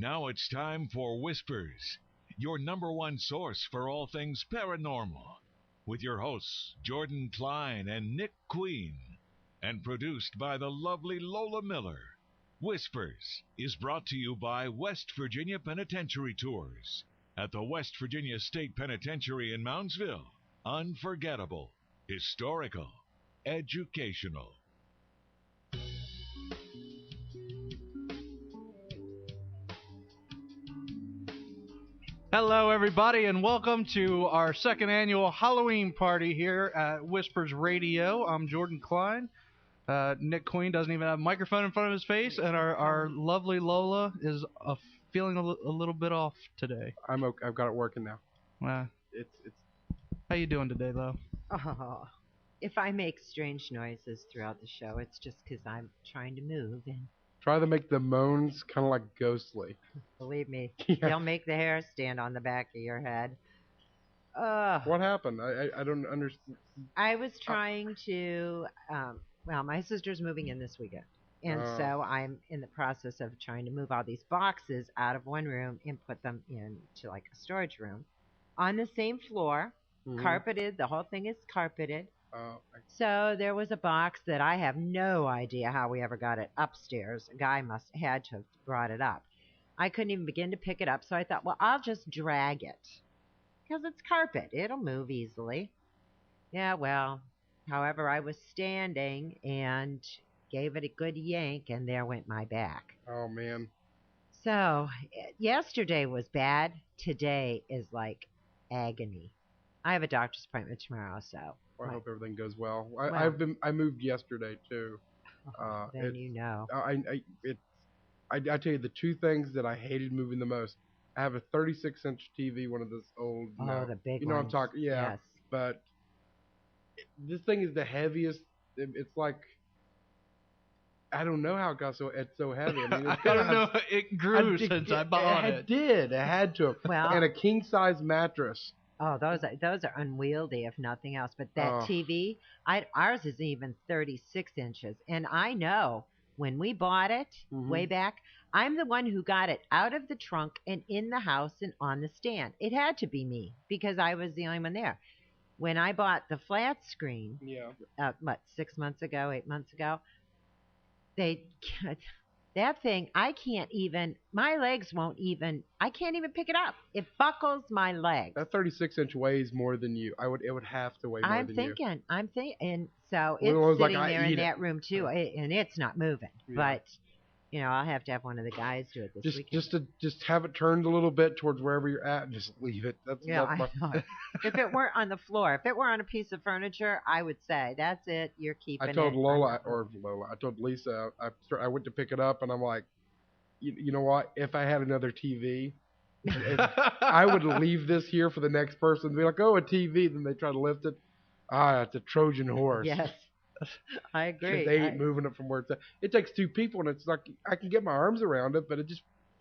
Now it's time for Whispers, your number one source for all things paranormal, with your hosts, Jordan Klein and Nick Queen, and produced by the lovely Lola Miller. Whispers is brought to you by West Virginia Penitentiary Tours at the West Virginia State Penitentiary in Moundsville. Unforgettable, historical, educational. Hello, everybody, and welcome to our second annual Halloween party here at Whispers Radio. I'm Jordan Klein. Nick Queen doesn't even have a microphone in front of his face, and our lovely Lola is feeling a little bit off today. I'm okay. I've got it working now. It's. How you doing today, Lo? Oh, if I make strange noises throughout the show, it's just because I'm trying to move, and Try to make the moans kind of like ghostly. believe me, Yeah. they'll make the hair stand on the back of your head. What happened? I don't understand. I was trying to, well, my sister's moving in this weekend, and so I'm in the process of trying to move all these boxes out of one room and put them into like a storage room on the same floor, carpeted. The whole thing is carpeted. So there was a box that I have no idea how we ever got it upstairs. A guy had to have brought it up. I couldn't even begin to pick it up, so I thought, well, I'll just drag it because it's carpet. It'll move easily. Yeah, well, however, I was standing and gave it a good yank, and there went my back. Oh, man. So yesterday was bad. Today is like agony. I have a doctor's appointment tomorrow, so. Well, I hope everything goes well. I moved yesterday too. Then you know. I tell you the two things that I hated moving the most. I have a 36-inch TV, one of those old. The big You know ones. what I'm talking? Yeah. Yes. But this thing is the heaviest. It's like. I don't know how it's so heavy. I mean, I don't know. It grew since I bought it. It did. It had to. Well, and a king-size mattress. Oh, those are unwieldy, if nothing else. But that TV, ours is even 36 inches. And I know when we bought it way back, I'm the one who got it out of the trunk and in the house and on the stand. It had to be me because I was the only one there. When I bought the flat screen, 6 months ago, 8 months ago, that thing, my legs I can't even pick it up. It buckles my legs. That 36-inch weighs more than you. It would have to weigh more than you. I'm thinking, and so it's sitting there in that room too, and it's not moving. Yeah. But, I'll have to have one of the guys do it this weekend. Just have it turned a little bit towards wherever you're at and just leave it. That's I know. If it weren't on the floor, if it were on a piece of furniture, I would say, that's it, you're keeping it. I told I told Lisa, I went to pick it up, and I'm like, you know what? If I had another TV, I would leave this here for the next person to be like, oh, a TV. Then they try to lift it. It's a Trojan horse. Yes. I agree. They ain't moving it from where it's at. It takes two people, and it's like I can get my arms around it, but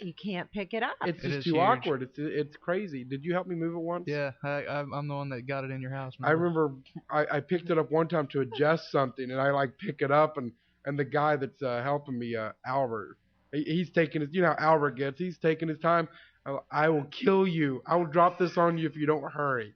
you can't pick it up. It's just too awkward. It's crazy. Did you help me move it once? Yeah, I'm the one that got it in your house. I remember I picked it up one time to adjust something, and I pick it up, and the guy that's helping me, Albert, he's taking his, how Albert gets. He's taking his time. I will kill you. I will drop this on you if you don't hurry.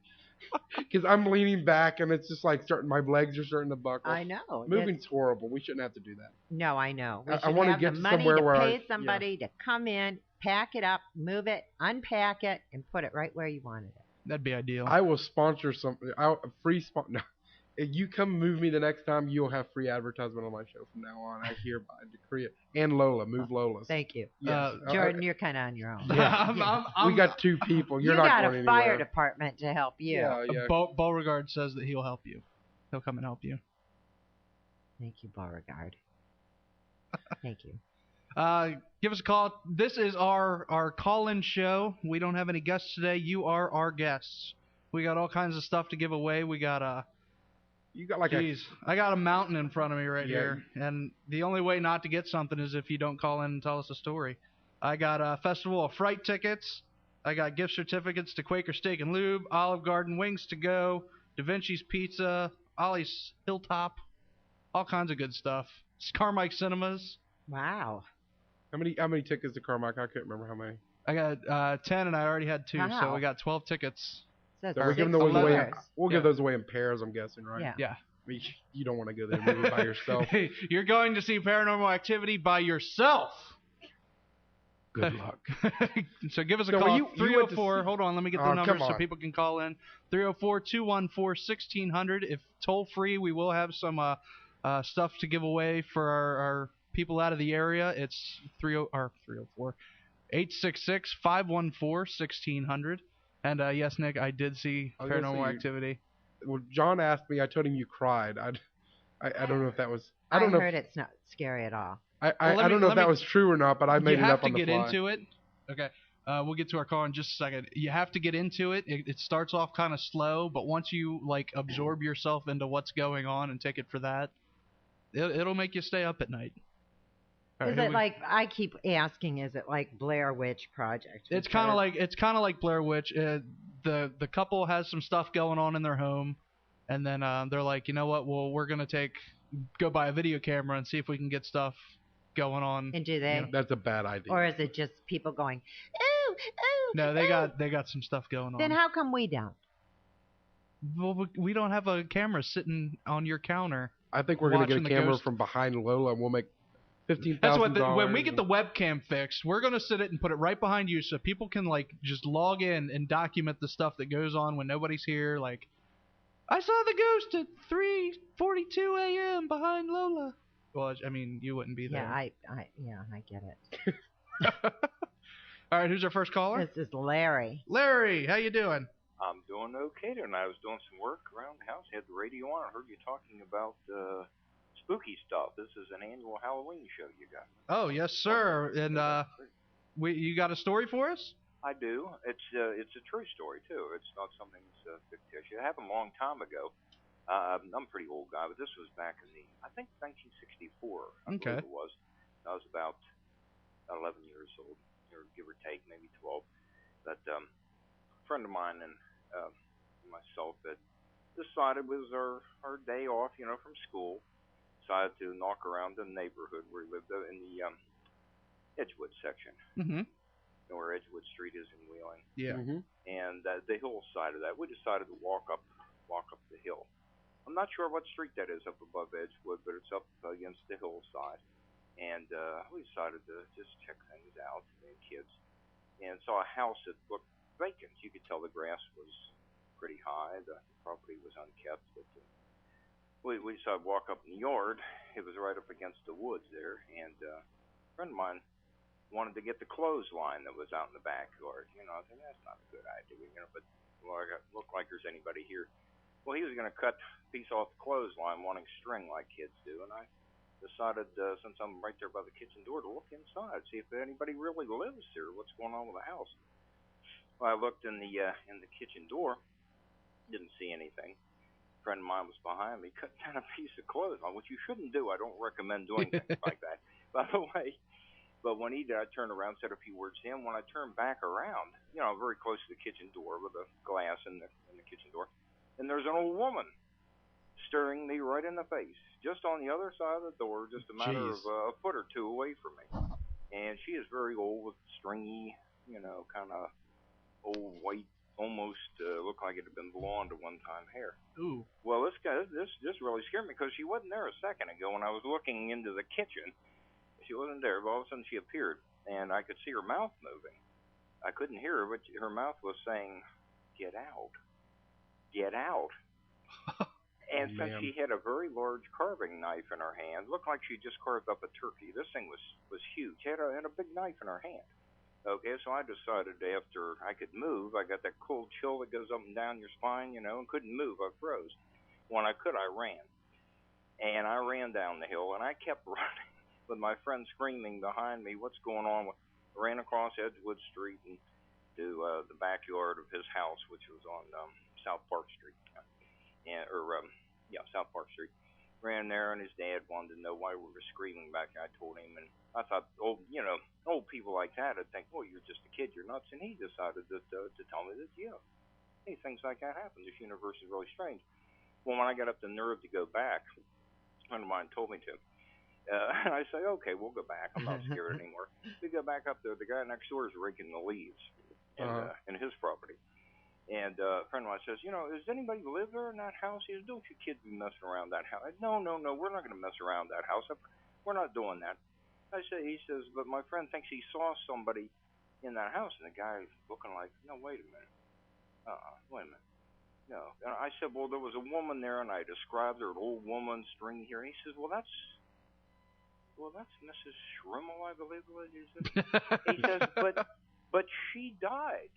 Because I'm leaning back, and it's just like my legs are starting to buckle. I know. Moving's horrible. We shouldn't have to do that. No, I know. We I want to get the money somewhere to where pay somebody to come in, pack it up, move it, unpack it, and put it right where you wanted it. That'd be ideal. I will sponsor something. No. If you come move me the next time, you'll have free advertisement on my show from now on. I hereby decree it. And Lola, move Lola. Thank you. Yes. Jordan, you're kind of on your own. Yeah. We got two people. You're not going anywhere. You got a fire department to help you. Yeah. Beauregard says that he'll help you. He'll come and help you. Thank you, Beauregard. Thank you. Give us a call. This is our call-in show. We don't have any guests today. You are our guests. We got all kinds of stuff to give away. We got You got like I got a mountain in front of me right here, and the only way not to get something is if you don't call in and tell us a story. I got a Festival of Fright tickets. I got gift certificates to Quaker Steak and Lube, Olive Garden Wings to Go, Da Vinci's Pizza, Ollie's Hilltop, all kinds of good stuff. It's Carmike Cinemas. Wow. How many tickets to Carmichael? I can't remember how many. I got 10, and I already had 2, so Wow. we got 12 tickets. So So we're giving 6 those away. hours. We'll Yeah. give those away in pairs, I'm guessing, right? Yeah. Yeah. I mean, you don't want to go there and move it by yourself. You're going to see Paranormal Activity by yourself. Good luck. So give us a So call. you went to 304. see- Hold on, let me get Oh, the come numbers so on. people can call in. 304-214-1600. If toll free, we will have some stuff to give away for our people out of the area. It's 304 866-514-1600. And yes, Nick, I did see I was gonna Paranormal say you- Activity. Well, John asked me. I told him you cried. I don't know if that was. I don't know. heard it's not scary at all. Well, I don't know if that was true or not, but I made You it have up to on the get fly. into it. Okay. We'll get to our call in just a second. You have to get into it. It starts off kind of slow, but once you absorb yourself into what's going on and take it for that, it'll make you stay up at night. All right, Is it like, I keep asking, is it like Blair Witch Project? It's kind of like Blair Witch. The couple has some stuff going on in their home, and then they're like, you know what? Well, we're gonna go buy a video camera and see if we can get stuff going on. And do they? That's a bad idea. Or is it just people going, ooh, ooh, No, they ooh? got some stuff going on. Then how come we don't? Well, we don't have a camera sitting on your counter. I think we're gonna get a watching the camera ghost. from behind Lola, and we'll make $15,000. That's what. When we get the webcam fixed, we're gonna sit it and put it right behind you, so people can just log in and document the stuff that goes on when nobody's here. Like, I saw the ghost at 3:42 a.m. behind Lola. Well, I mean, you wouldn't be there. Yeah, I get it. All right, who's our first caller? This is Larry. Larry, how you doing? I'm doing okay there, and I was doing some work around the house. I had the radio on. I heard you talking about spooky stuff. This is an annual Halloween show you got. Oh, yes, sir. And you got a story for us? I do. It's a true story too. It's not something that's fictitious. It happened a long time ago. I'm a pretty old guy, but this was back in I think 1964. Okay. I believe it was. I was about 11 years old, or give or take, maybe 12. But a friend of mine and myself had decided it was our day off, from school. Decided to knock around the neighborhood where we lived in the Edgewood section. Mm-hmm. Where Edgewood Street is in Wheeling. Yeah. Mm-hmm. And the hillside of that, we decided to walk up the hill. I'm not sure what street that is up above Edgewood, but it's up against the hillside. And we decided to just check things out, the kids, and saw a house that looked vacant. You could tell the grass was pretty high. The property was unkept. But we decided to walk up in the yard. It was right up against the woods there, and a friend of mine wanted to get the clothesline that was out in the backyard. I think that's not a good idea, but look like there's anybody here. Well, he was going to cut a piece off the clothesline, wanting string like kids do, and I decided, since I'm right there by the kitchen door, to look inside, see if anybody really lives here, what's going on with the house. Well, I looked in the kitchen door, didn't see anything. A friend of mine was behind me, cutting down a piece of clothesline, which you shouldn't do. I don't recommend doing things like that, by the way. But when he did, I turned around, said a few words to him. When I turned back around, very close to the kitchen door with a glass in the kitchen door, and there's an old woman staring me right in the face, just on the other side of the door, just a matter of a foot or two away from me. And she is very old with stringy, kind of old white, almost looked like it had been blonde at one time hair. Ooh. Well, this really scared me because she wasn't there a second ago when I was looking into the kitchen. She wasn't there, but all of a sudden she appeared, and I could see her mouth moving. I couldn't hear her, but her mouth was saying, "Get out. Get out." And since she had a very large carving knife in her hand, looked like she just carved up a turkey. This thing was huge. She had a big knife in her hand. Okay, so I decided after I could move, I got that cold chill that goes up and down your spine, and couldn't move. I froze. When I could, I ran. And I ran down the hill, and I kept running with my friend screaming behind me, "What's going on?" I ran across Edgewood Street and to the backyard of his house, which was on South Park Street. South Park Street. Ran there, and his dad wanted to know why we were screaming back there. I told him, and I thought, old people like that would think, "Well, you're just a kid, you're nuts." And he decided to tell me that, hey, things like that happen. This universe is really strange. Well, when I got up the nerve to go back, a friend of mine told me to. And I say, okay, we'll go back. I'm not scared anymore. We go back up there. The guy next door is raking the leaves in his property. And a friend of mine says, does anybody live there in that house? He says, don't you kids be messing around that house. No, we're not going to mess around that house. We're not doing that. He says, but my friend thinks he saw somebody in that house. And the guy looking like, no, wait a minute. Wait a minute. No. And I said, well, there was a woman there, and I described her, an old woman, stringy hair. He says, well, that's Mrs. Schrimmel, I believe it is. He says, but she died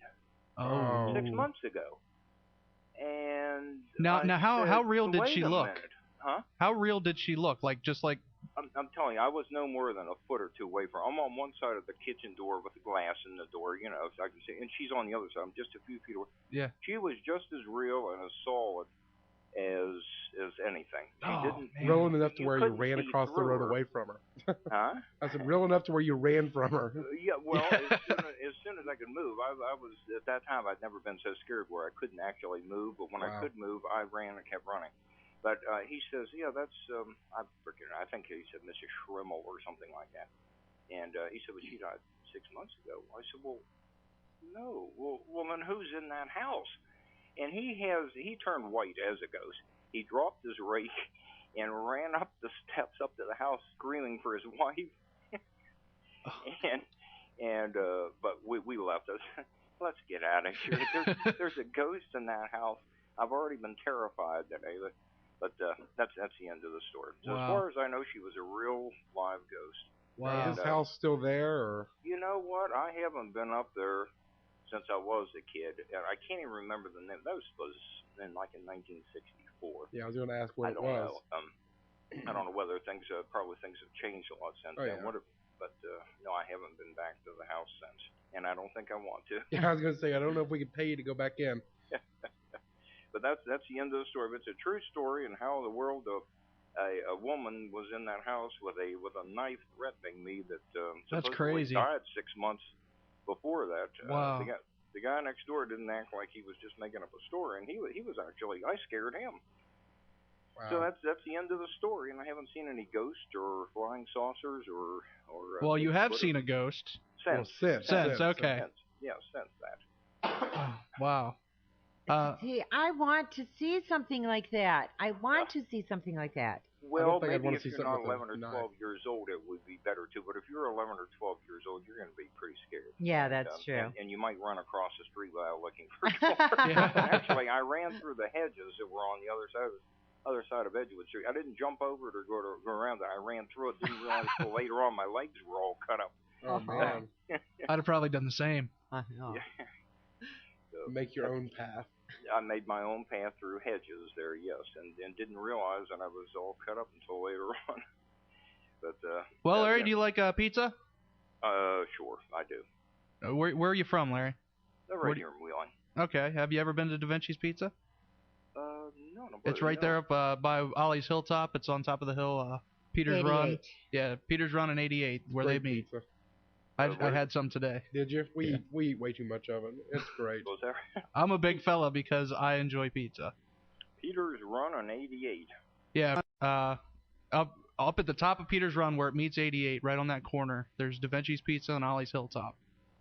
6 months ago. And now how real did she look? Minute. Huh? How real did she look? Just like. I'm telling you, I was no more than a foot or two away from her. I'm on one side of the kitchen door with the glass in the door, so I can see, and she's on the other side. I'm just a few feet away. Yeah. She was just as real and as solid as anything. She didn't. Real enough to where you ran across the road away from her. Huh? I said real enough to where you ran from her. Yeah. Well, as soon as I could move, I was at that time I'd never been so scared where I couldn't actually move, but when I could move, I ran and kept running. But he says, yeah, that's, I forget, I think he said Mrs. Schrimmel or something like that. And he said, well, she died 6 months ago. I said, well, no. Well, then who's in that house? And he turned white as a ghost. He dropped his rake and ran up the steps up to the house screaming for his wife. But we left us. Let's get out of here. There's a ghost in that house. I've already been terrified today. But that's the end of the story. So as far as I know, she was a real live ghost. Wow. Is this house still there? Or? You know what? I haven't been up there since I was a kid. I can't even remember the name. That was in 1964. Yeah, I was going to ask what it was. I don't know. I don't know whether things have changed a lot since then. But no, I haven't been back to the house since, and I don't think I want to. Yeah, I was going to say I don't know if we could pay you to go back in. But that's the end of the story. But it's a true story, and how in the world a woman was in that house with a knife threatening me that that's supposedly crazy. died 6 months before that. Wow. The guy next door didn't act like he was just making up a story, and he was actually, I scared him. Wow. So that's the end of the story, and I haven't seen any ghosts or flying saucers or. Well, you have seen a ghost. Since. Since. Okay. Since that. Wow. See, I want to see something like that. I want to see something like that. Well, think I'd maybe wanna if see you're something not with 11 a or 12 knife. years old, it would be better too. But if you're 11 or 12 years old, you're going to be pretty scared. Yeah, that's true. And you might run across the street without looking for doors. Actually, I ran through the hedges that were on the other side of Edgewood Street. I didn't jump over it or go around it. I ran through it. Didn't realize until later on my legs were all cut up. Oh, man. I'd have probably done the same. I know. So, Make your own path. I made my own path through hedges there, yes, and didn't realize that I was all cut up until later on. But well, Larry, do you like pizza? Sure, I do. Where are you from, Larry? Right here in Wheeling. Okay. Have you ever been to Da Vinci's Pizza? No. It's right there up by Ollie's Hilltop. It's on top of the hill. Peters 88. Run. Yeah, Peters Run and 88, where Great they meet. pizza. I had some today. Did you? We eat way too much of it. It's great. Was there? I'm a big fella because I enjoy pizza. Peters Run on 88. Yeah. Up at the top of Peters Run where it meets 88, right on that corner, there's Da Vinci's Pizza and Ollie's Hilltop.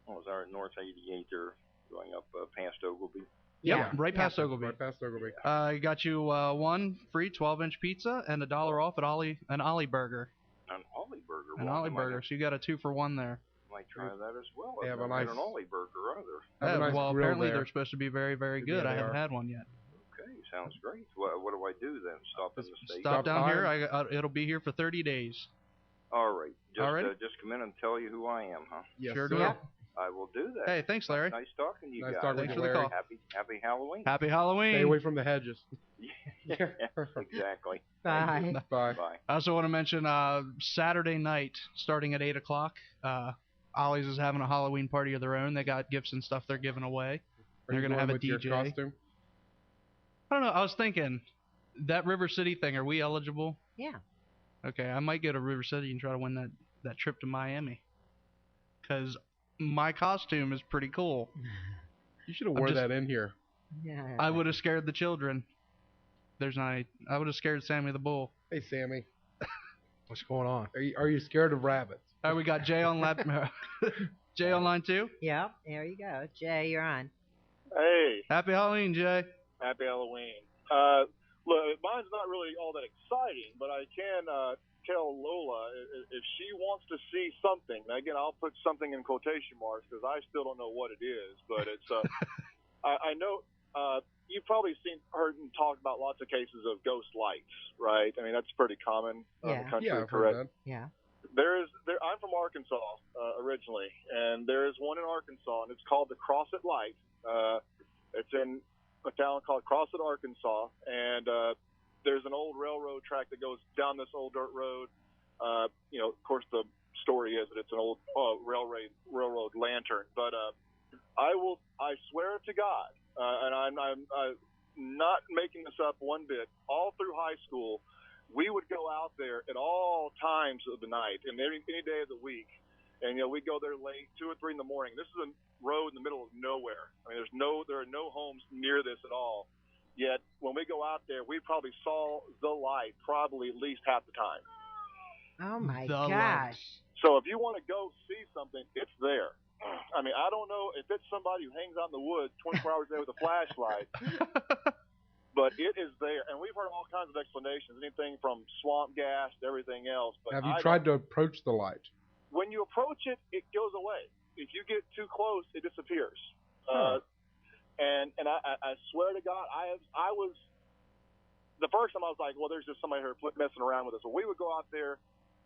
Oh, is that North 88 there, going up past Ogilvy? Yep, right past Ogilvy. Right past Ogilvy. I got you one free 12-inch pizza and $1 off at an Ollie Burger. An Ollie Burger. An Ollie Burger, so you got a 2-for-1 there. Might try that as well. They I've have a never nice- had an Ollie Burger either. Have a nice well, grill apparently there. they're supposed to be very, very Yeah, good. I they haven't are. had one yet. Okay, sounds great. What do I do then? Stop in the state? Stop down by. here. It'll be here for 30 days. All right. Alrighty. Just come in and tell you who I am, huh? Yes, Sure sir. do. I will do that. Hey, thanks, Larry. Nice talking to you Nice guys. talking Thanks with for you, the Larry. call. Happy Halloween. Happy Halloween. Stay away from the hedges. Exactly. Bye. Bye. Bye. I also want to mention Saturday night, starting at 8 o'clock, Ollie's is having a Halloween party of their own. They got gifts and stuff they're giving away. They're Are you gonna have a with your DJ. costume? I don't know. I was thinking, that River City thing, are we eligible? Yeah. Okay, I might go to River City and try to win that trip to Miami. Because my costume is pretty cool. You should have I'm worn just- that in here. Yeah. I would have scared the children. I would have scared Sammy the Bull. Hey, Sammy. What's going on? Are you scared of rabbits? All right, we got Jay on Jay on line 2. Yep, there you go. Jay, you're on. Hey, Happy Halloween, Jay. happy Halloween. Look, mine's not really all that exciting, but I can tell Lola if she wants to see something. Now, again, I'll put something in quotation marks because I still don't know what it is, but it's. I know you've probably heard and talked about lots of cases of ghost lights, right? I mean, that's pretty common in the country, Yeah, I've correct? heard that. Yeah. I'm from Arkansas originally, and there is one in Arkansas, and it's called the Crosset Light. It's in a town called Crosset, Arkansas, and there's an old railroad track that goes down this old dirt road. Of course, the story is that it's an old railroad lantern, but I swear to God, and I'm not making this up one bit. All through high school, we would go out there at all times of the night and any day of the week, and we'd go there late, 2 or 3 in the morning. This is a road in the middle of nowhere. I mean, there are no homes near this at all. Yet when we go out there, we probably saw the light probably at least half the time. Oh my The gosh. So if you want to go see something, it's there. I mean, I don't know if it's somebody who hangs out in the woods 24 hours a day with a flashlight, but it is there. And we've heard all kinds of explanations, anything from swamp gas to everything else. But Have you tried to approach the light? When you approach it, it goes away. If you get too close, it disappears. And I swear to God, I was the first time I was like, well, there's just somebody here messing around with us. Well, we would go out there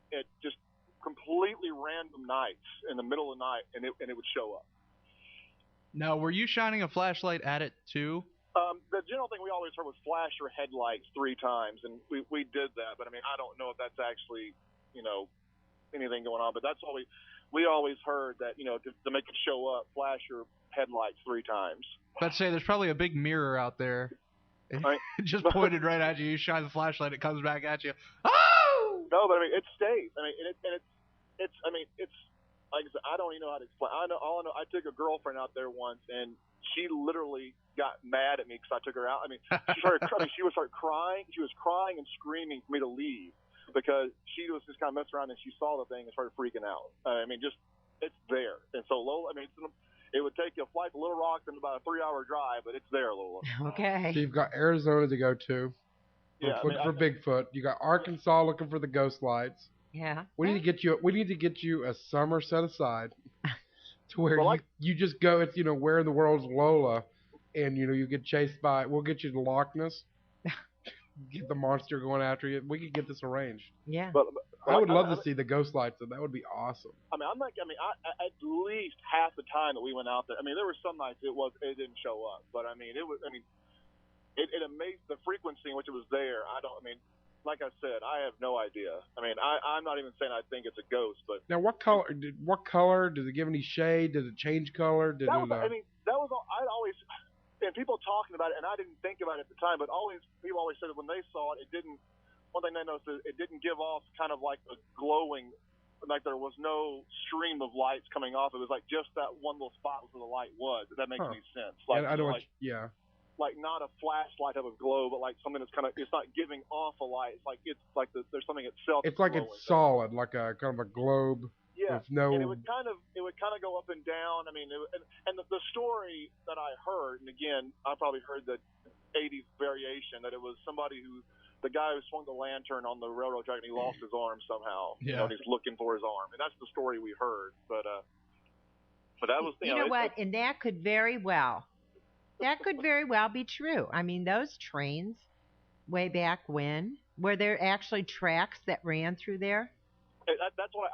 at just completely random nights in the middle of the night, and it would show up. Now, were you shining a flashlight at it too? The general thing we always heard was flash your headlights 3 times, and we did that. But I mean, I don't know if that's actually, anything going on. But that's all we always heard that, to make it show up, flash your headlights 3 times. Let's say there's probably a big mirror out there. Right. It just pointed right at you. You shine the flashlight, it comes back at you. Oh! No, but I mean, it stays. I mean, it's like I said, I don't even know how to explain. I know I took a girlfriend out there once, and she literally got mad at me because I took her out. I mean, she would start crying. She was crying and screaming for me to leave because she was just kind of messing around and she saw the thing and started freaking out. I mean, just it's there. And so Lola, I mean, it would take you a flight to Little Rock and about a 3-hour drive, but it's there, Lola. Okay. So you've got Arizona to go to. Yeah, looking for Bigfoot. You got Arkansas looking for the ghost lights. Yeah. We need to get you a summer set aside to where Well, you just go. It's where in the world's Lola, and you get chased by. We'll get you to Loch Ness. Get the monster going after you. We could get this arranged. Yeah. But I would love to see the ghost lights. That would be awesome. I mean, at least half the time that we went out there. I mean, there were some nights it didn't show up, but I mean, it amazed the frequency in which it was there. Like I said, I have no idea. I mean, I'm not even saying I think it's a ghost, but Now, what color? Does it give any shade? Does it change color? that was all. I'd always, and people talking about it, and I didn't think about it at the time, but people always said that when they saw it, it didn't. One thing they noticed is it didn't give off kind of like a glowing, like there was no stream of lights coming off. It was like just that one little spot where the light was. If that makes any sense. Like, I don't. Yeah. Like not a flashlight type of glow, but like something that's kind of, it's not giving off a light. It's like there's something itself. It's like glowing. it's solid, like a kind of a globe. Yeah, with no. and it would kind of go up and down. I mean, and the story that I heard, and again, I probably heard the 80s variation that it was somebody the guy who swung the lantern on the railroad track and he lost his arm somehow. Yeah. And he's looking for his arm, and that's the story we heard. But that was You know what? And that could very well be true. I mean, those trains way back when, were there actually tracks that ran through there? That's why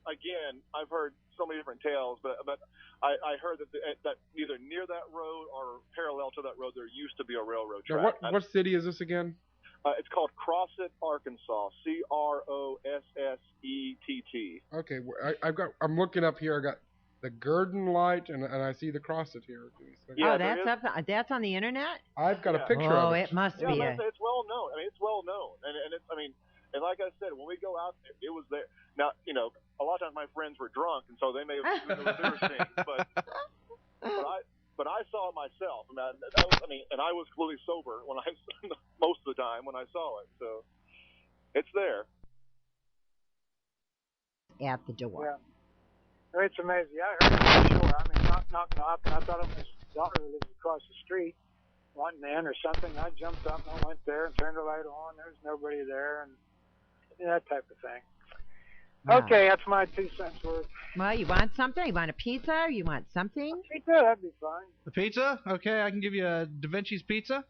again, I've heard so many different tales, but I heard that either near that road or parallel to that road there used to be a railroad track. Now, what city is this again? It's called Crosset, Arkansas. Crosett. Okay, I'm looking up here. I got the Gurdon Light, and I see the Crosset here. Yeah, that's on the internet? I've got a picture Oh, of it. it must be. It's well known. I mean, it's well known, and it's. I mean, and like I said, when we go out there, it was there. Now, a lot of times my friends were drunk, and so they may have they were seeing, but I saw it myself. And I was completely sober when most of the time when I saw it. So it's there. at the door. Yeah. It's amazing. Yeah, I heard it for sure. I mean, knocking up, and I thought it was his daughter who lived across the street, wanting in or something. I jumped up and I went there and turned the light on. There was nobody there, and that type of thing. Wow. Okay, that's my 2 cents worth. Well, you want something? You want a pizza? Or you want something? Pizza, that'd be fine. The pizza? Okay, I can give you a Da Vinci's pizza.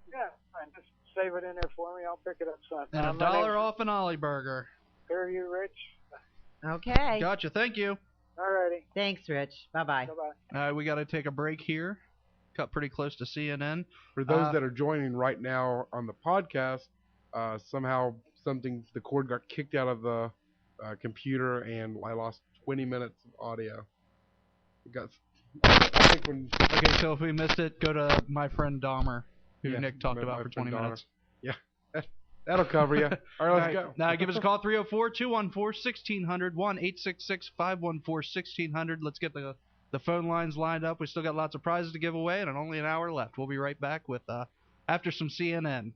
Yeah, fine. Just save it in there for me. I'll pick it up sometime. And $1 off an Ollie Burger. Hear you, Rich? Okay. Gotcha, thank you. Alrighty. Tthanks, Rich. Bye-bye. Bye-bye. We got to take a break here. Cut pretty close to CNN. For those that are joining right now on the podcast, somehow the cord got kicked out of the computer, and I lost 20 minutes of audio. I think when. Okay, so if we missed it, go to my friend Dahmer, who Yeah, Nick talked my about for 20 friend minutes. Yeah, that'll cover you. All right, let's go. Now give us a call, 304-214-1600, 1-866-514-1600. Let's get the phone lines lined up. We still got lots of prizes to give away, and only an hour left. We'll be right back with after some CNN.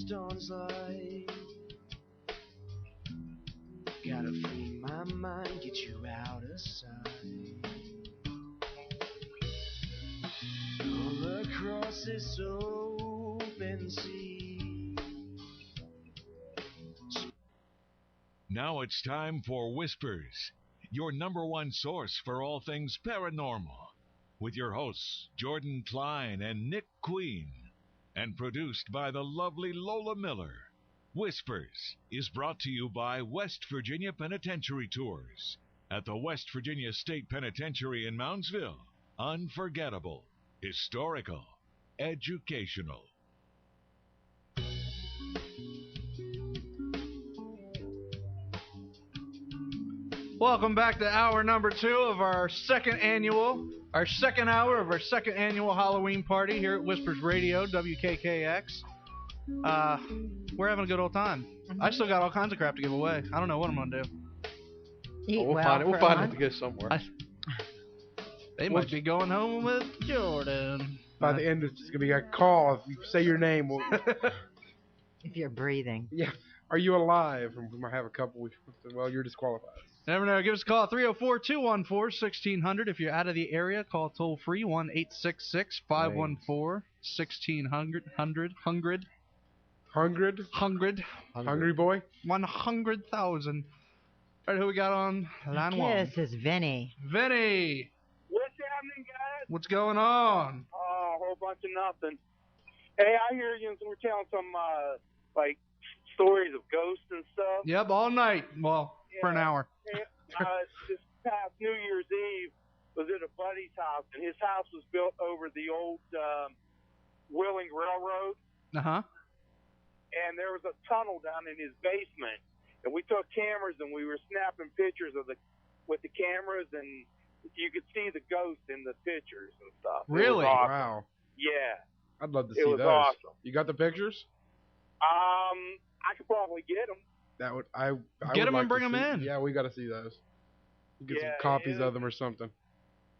dawn's light. Gotta free my mind, get you out of sight. All across this open sea. Now it's time for Whispers, your #1 source for all things paranormal, with your hosts Jordan Klein and Nick Queen, and produced by the lovely Lola Miller. Whispers is brought to you by West Virginia Penitentiary Tours at the West Virginia State Penitentiary in Moundsville. Unforgettable, historical, educational. Welcome back to hour number 2 of our second hour of our second annual Halloween party here at Whispers Radio, WKKX. We're having a good old time. I still got all kinds of crap to give away. I don't know what I'm gonna do. We'll find it to go somewhere. They might be going home with Jordan. By the end, it's just gonna be a call. If you say your name, if you're breathing. Yeah. Are you alive? And we might have a couple. Well, you're disqualified. Never know. Give us a call, 304-214-1600. If you're out of the area, call toll free, 1-866-514-1600. Hungry boy? 100,000. All right, who we got on line one? This is Vinny. Vinny! What's happening, guys? What's going on? Oh, a whole bunch of nothing. Hey, I hear you were telling some, stories of ghosts and stuff. Yep, all night. Well, for an hour. This past New Year's Eve was at a buddy's house, and his house was built over the old Wheeling Railroad. Uh-huh. And there was a tunnel down in his basement, and we took cameras and we were snapping pictures with the cameras, and you could see the ghost in the pictures and stuff. Really? Awesome. Wow. Yeah. I'd love to see those. It was awesome. You got the pictures? I could probably get them. That would I get them and bring them in. Yeah, we got to see those. Get some copies of them or something.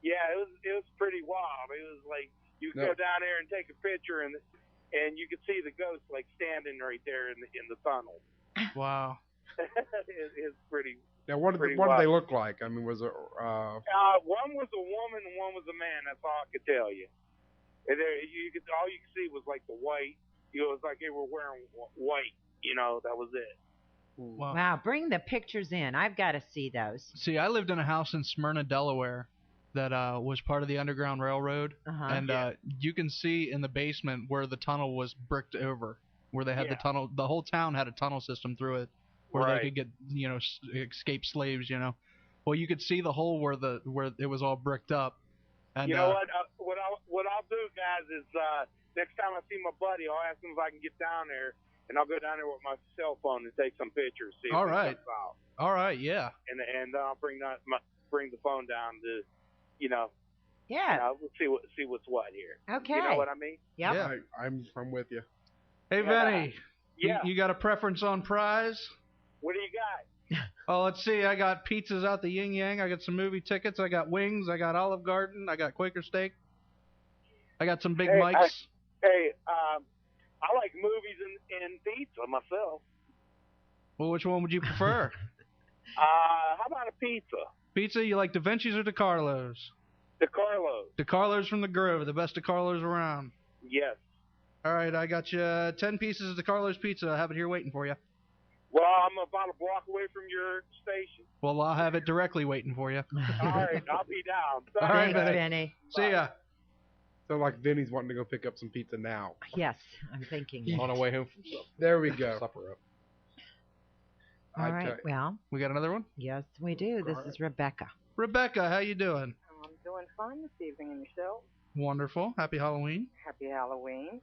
Yeah, it was pretty wild. It was like you could go down there and take a picture, and you could see the ghost like standing right there in the tunnel. Wow. It's pretty. Now, what did they look like? I mean, was it? One was a woman and one was a man. That's all I could tell you. And all you could see was like the white. It was like they were wearing white. That was it. Wow, bring the pictures in. I've got to see those. See, I lived in a house in Smyrna, Delaware that was part of the Underground Railroad. Uh-huh. And you can see in the basement where the tunnel was bricked over, where they had the tunnel. The whole town had a tunnel system through it where they could get, escape slaves, Well, you could see the hole where it was all bricked up. And, you know what? What I'll do, guys, is next time I see my buddy, I'll ask him if I can get down there. And I'll go down there with my cell phone and take some pictures. See if all right. Out. All right, yeah. And I'll bring bring the phone down to, Yeah. see what's what here. Okay. You know what I mean? Yep. Yeah. I'm with you. Hey, Vinny. Yeah. You got a preference on prize? What do you got? Oh, let's see. I got pizzas out the Yin Yang. I got some movie tickets. I got wings. I got Olive Garden. I got Quaker Steak. I got some Big Mikes. I like movies and pizza myself. Well, which one would you prefer? How about a pizza? Pizza, you like Da Vinci's or DiCarlo's? DiCarlo's. DiCarlo's from the Grove, the best DiCarlo's around. Yes. All right, I got you 10 pieces of DiCarlo's pizza. I have it here waiting for you. Well, I'm about a block away from your station. Well, I'll have it directly waiting for you. All right, I'll be down. All right, Thanks, Vinny. Vinny. See ya. So like Vinny's wanting to go pick up some pizza now. Yes, I'm thinking. On our way home from supper. There we go. Supper up. All right. Well, We got another one? yes, we do. This is Rebecca. Rebecca, how you doing? I'm doing fine this evening, and yourself? Wonderful. Happy Halloween. Happy Halloween.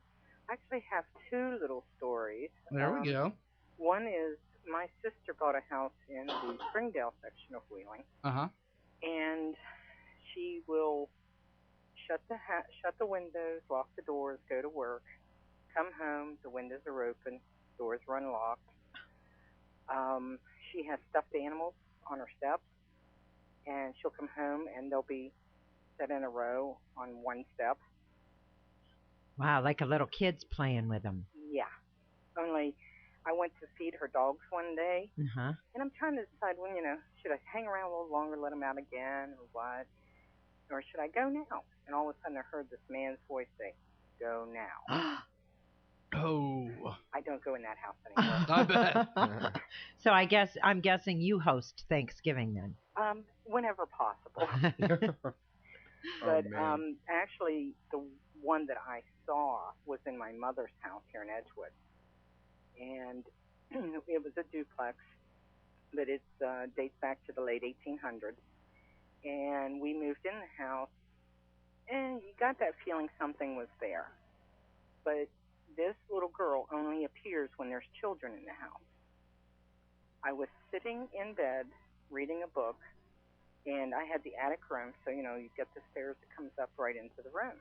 I actually have two little stories. There we go. One is my sister bought a house in the Springdale section of Wheeling, Uh-huh. and she will shut the windows, lock the doors, go to work, come home, the windows are open, doors are unlocked. She has stuffed animals on her steps, and she'll come home and they'll be set in a row on one step. Wow, like a little kid's playing with them. Yeah. Only I went to feed her dogs one day, Uh-huh. and I'm trying to decide when, should I hang around a little longer, let them out again, or what? Or should I go now? And all of a sudden I heard this man's voice say, "Go now." Oh. I don't go in that house anymore. I bet. So I'm guessing you host Thanksgiving then. Whenever possible. But actually, the one that I saw was in my mother's house here in Edgewood, and it was a duplex, but it dates back to the late 1800s. And we moved in the house, and you got that feeling something was there. But this little girl only appears when there's children in the house. I was sitting in bed reading a book, and I had the attic room, so you get the stairs that comes up right into the room.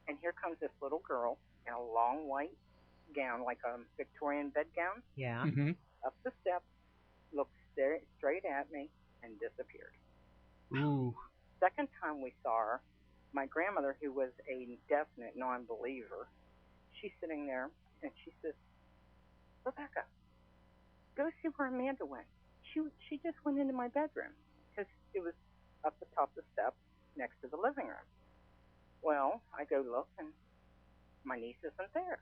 And here comes this little girl in a long white gown, like a Victorian bedgown, Yeah. Mm-hmm. up the steps, looked straight at me, and disappeared. Ooh. Second time we saw her, my grandmother, who was a definite non-believer, she's sitting there, and she says, "Rebecca, go see where Amanda went. She just went into my bedroom," because it was up the top of the steps next to the living room. Well, I go look, and my niece isn't there.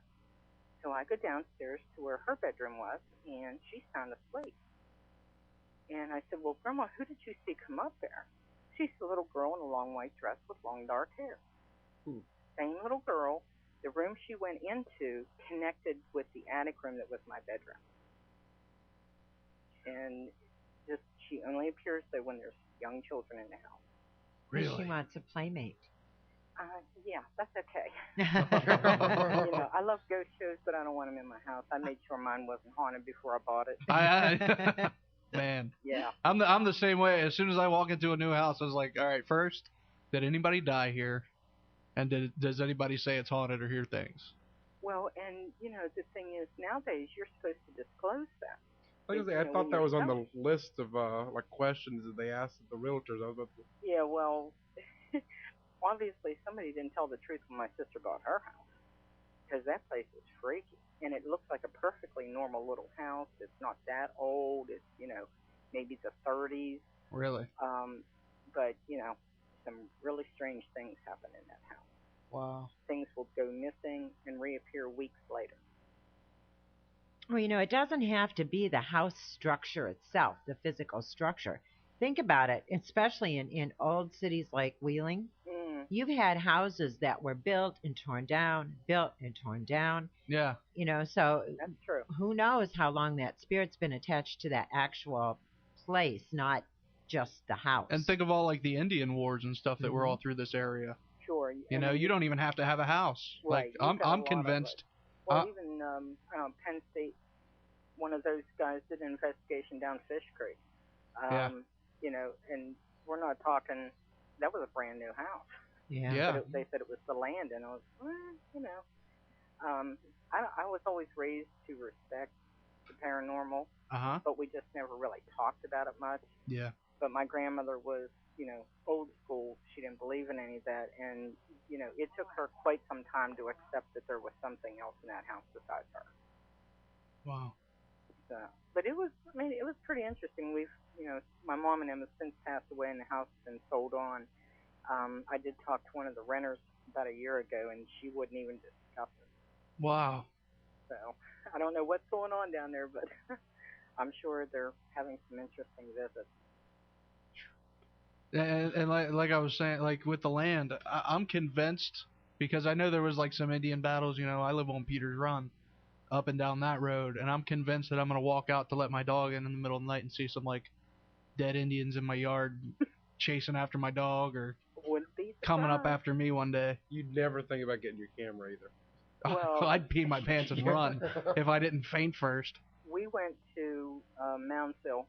So I go downstairs to where her bedroom was, and she's sound asleep. And I said, "Well, Grandma, who did you see come up there?" She's a little girl in a long white dress with long dark hair. Same little girl. The room she went into connected with the attic room that was my bedroom. And she only appears there when there's young children in the house. Really? She wants a playmate. Yeah, that's okay. I love ghost shows, but I don't want them in my house. I made sure mine wasn't haunted before I bought it. Man. Yeah. I'm the same way. As soon as I walk into a new house, I was like, all right, first, did anybody die here? And does anybody say it's haunted or hear things? Well, and, the thing is, nowadays, you're supposed to disclose that. I thought that was on the list of questions that they asked the realtors. Yeah, well, obviously somebody didn't tell the truth when my sister bought her house, because that place is freaky, and it looks like a perfectly normal little house. It's not that old. It's maybe the 30s. Really? But some really strange things happen in that house. Wow. Things will go missing and reappear weeks later. Well, it doesn't have to be the house structure itself, the physical structure. Think about it, especially in old cities like Wheeling. You've had houses that were built and torn down, built and torn down. Yeah. So that's true. Who knows how long that spirit's been attached to that actual place, not just the house. And think of all like the Indian wars and stuff that were all through this area. Sure. You don't even have to have a house. Right. Like I'm convinced. Well, even Penn State, one of those guys did an investigation down Fish Creek. Yeah. And we're not talking. That was a brand new house. Yeah. But they said it was the land, and I was, you know, I was always raised to respect the paranormal, but we just never really talked about it much. Yeah. But my grandmother was, you know, old school. She didn't believe in any of that, and you know, it took her quite some time to accept that there was something else in that house besides her. Wow. So, but it was, I mean, it was pretty interesting. We've, you know, my mom and them have since passed away, and the house has been sold on. I did talk to one of the renters about a year ago, and she wouldn't even discuss it. Wow. So I don't know what's going on down there, but I'm sure they're having some interesting visits. And like I was saying, like with the land, I'm convinced, because I know there was like some Indian battles. You know, I live on Peters Run, up and down that road, and I'm convinced that I'm gonna walk out to let my dog in the middle of the night and see some like dead Indians in my yard chasing after my dog or coming up after me one day. You'd never think about getting your camera either. Well, I'd pee my pants and run if I didn't faint first. We went to Moundsville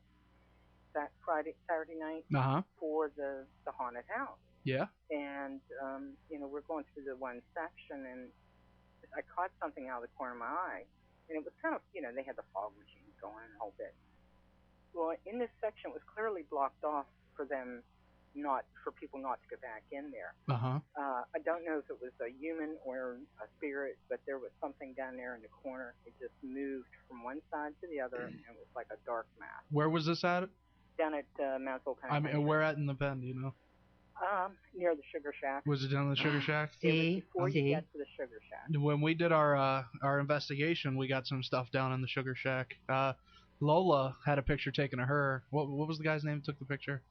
that Saturday night for the haunted house. Yeah. And you know, we're going through the one section, and I caught something out of the corner of my eye, and it was kind of, you know, they had the fog machines going a whole bit. Well, in this section, it was clearly blocked off for people not to go back in there. I don't know if it was a human or a spirit, but there was something down there in the corner. It just moved from one side to the other, and it was like a dark mass. Where was this at? Down at Moundsville County. I mean, where at in the Bend, you know? Near the Sugar Shack. Was it down in the Sugar Shack? Before you get to the Sugar Shack. When we did our investigation, we got some stuff down in the Sugar Shack. Lola had a picture taken of her. What was the guy's name that took the picture?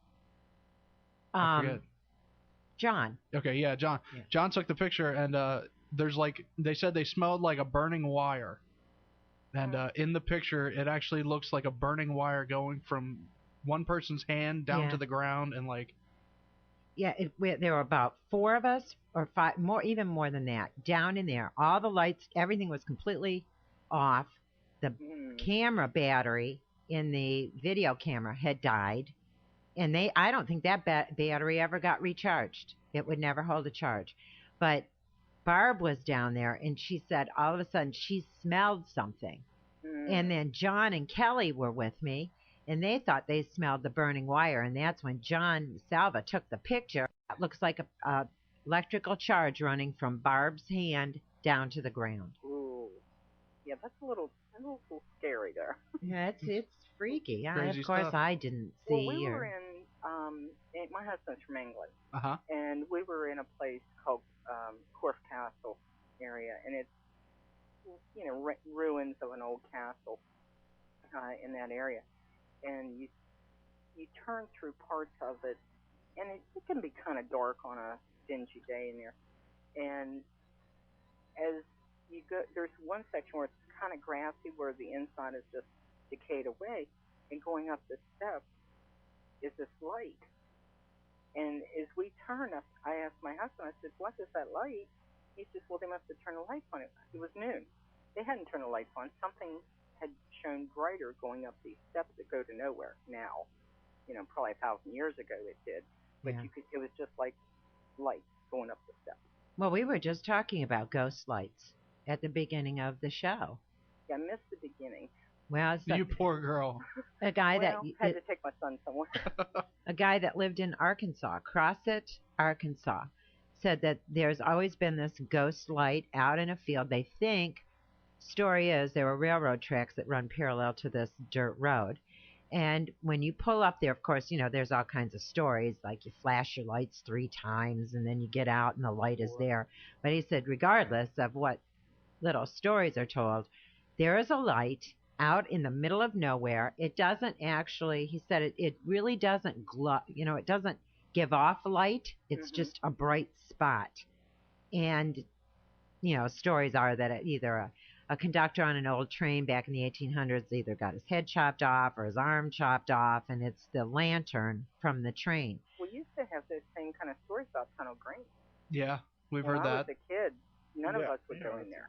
I forget. John. Okay, yeah, John. Yeah. John took the picture, and there's like, they said they smelled like a burning wire. And in the picture, it actually looks like a burning wire going from one person's hand down to the ground, and like. Yeah, there were about 4 of us, or 5, even more than that, down in there. All the lights, everything was completely off. The camera battery in the video camera had died, and I don't think that battery ever got recharged. It would never hold a charge. But Barb was down there, and she said all of a sudden she smelled something. And then John and Kelly were with me, and they thought they smelled the burning wire, and that's when John Salva took the picture. It looks like a electrical charge running from Barb's hand down to the ground. Ooh. Yeah, that's a little scary there. Yeah, it's freaky. Crazy of course, stuff. I didn't see. Well, we were in, my husband's from England, and we were in a place called Corfe Castle area, and it's, you know, ruins of an old castle in that area. And you turn through parts of it, and it can be kind of dark on a dingy day in there. And as you go, there's one section where it's kind of grassy, where the inside is just decayed away, and going up the steps is this light. And as we turn up, I asked my husband, I said, "What is that light?" He says, "Well, they must have turned the lights on." It was noon. They hadn't turned the lights on. Something had shown brighter going up these steps that go to nowhere now. You know, probably 1,000 years ago it did. But it was just like lights going up the steps. Well, we were just talking about ghost lights at the beginning of the show. Yeah, I missed the beginning. Well, you poor girl. A guy had to take my son somewhere. A guy that lived in Arkansas, Crossett, Arkansas, said that there's always been this ghost light out in a field. They think, story is, there were railroad tracks that run parallel to this dirt road. And when you pull up there, of course, you know, there's all kinds of stories, like you flash your lights 3 times and then you get out and the light is there. But he said, regardless of what little stories are told, there is a light out in the middle of nowhere. It doesn't actually, he said, it really doesn't glow, you know, it doesn't give off light. It's just a bright spot. And, you know, stories are that it either a conductor on an old train back in the 1800s either got his head chopped off or his arm chopped off, and it's the lantern from the train. We used to have those same kind of stories about Tunnel Green. Yeah, we've heard that. When I was a kid, none of us would go in there.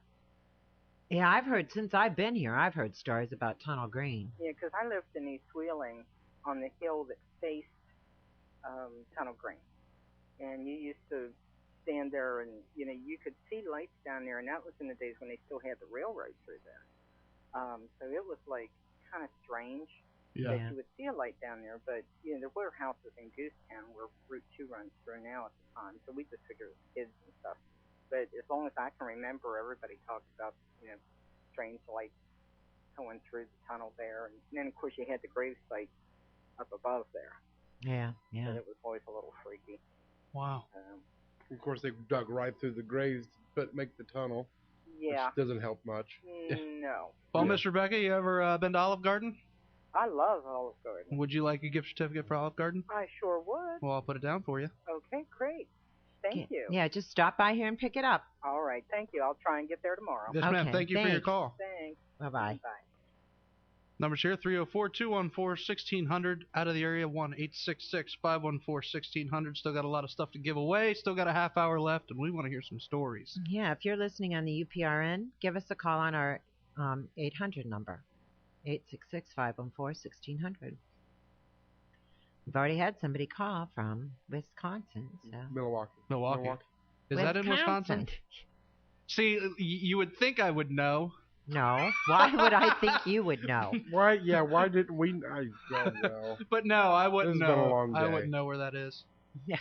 Yeah, I've heard, since I've been here, I've heard stories about Tunnel Green. Yeah, because I lived in East Wheeling on the hill that faced Tunnel Green, and you used to stand there, and you could see lights down there, and that was in the days when they still had the railroad through there. So it was like kind of strange that you would see a light down there, but there were houses in Goosetown where Route 2 runs through now at the time, so we just figured it was kids and stuff. But as long as I can remember, everybody talks about strange lights going through the tunnel there, and then of course you had the grave site up above there. Yeah. So it was always a little freaky. Wow. Of course, they dug right through the graves, but make the tunnel. Yeah. Which doesn't help much. No. Well, Miss Rebecca, you ever been to Olive Garden? I love Olive Garden. Would you like a gift certificate for Olive Garden? I sure would. Well, I'll put it down for you. Okay, great. Thank you. Yeah, just stop by here and pick it up. All right, thank you. I'll try and get there tomorrow. Yes, ma'am. Thank you for your call. Thanks. Bye-bye. Bye. Numbers here, 304-214-1600. Out of the area, 1-866-514-1600. Still got a lot of stuff to give away. Still got a half hour left, and we want to hear some stories. Yeah, if you're listening on the UPRN, give us a call on our 800 number, 866-514-1600. We've already had somebody call from Wisconsin. So. Milwaukee. Is that in Wisconsin? See, you would think I would know. No. Why would I think you would know? Why? Yeah. Why didn't we? I don't know. But no, I wouldn't This has been a know. long I day. wouldn't know where that is. Yeah.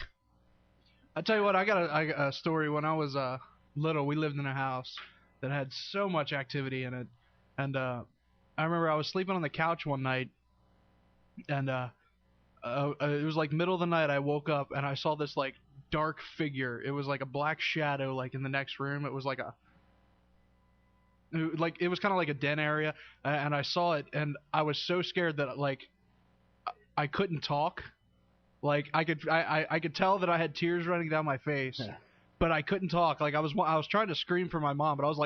I tell you what, I got a story. When I was little, we lived in a house that had so much activity in it, and I remember I was sleeping on the couch one night, and it was like middle of the night. I woke up and I saw this like dark figure. It was like a black shadow, like in the next room. It was like it was kind of like a den area, and I saw it, and I was so scared that like I couldn't talk. Like I could tell that I had tears running down my face, but I couldn't talk. Like I was trying to scream for my mom, but I was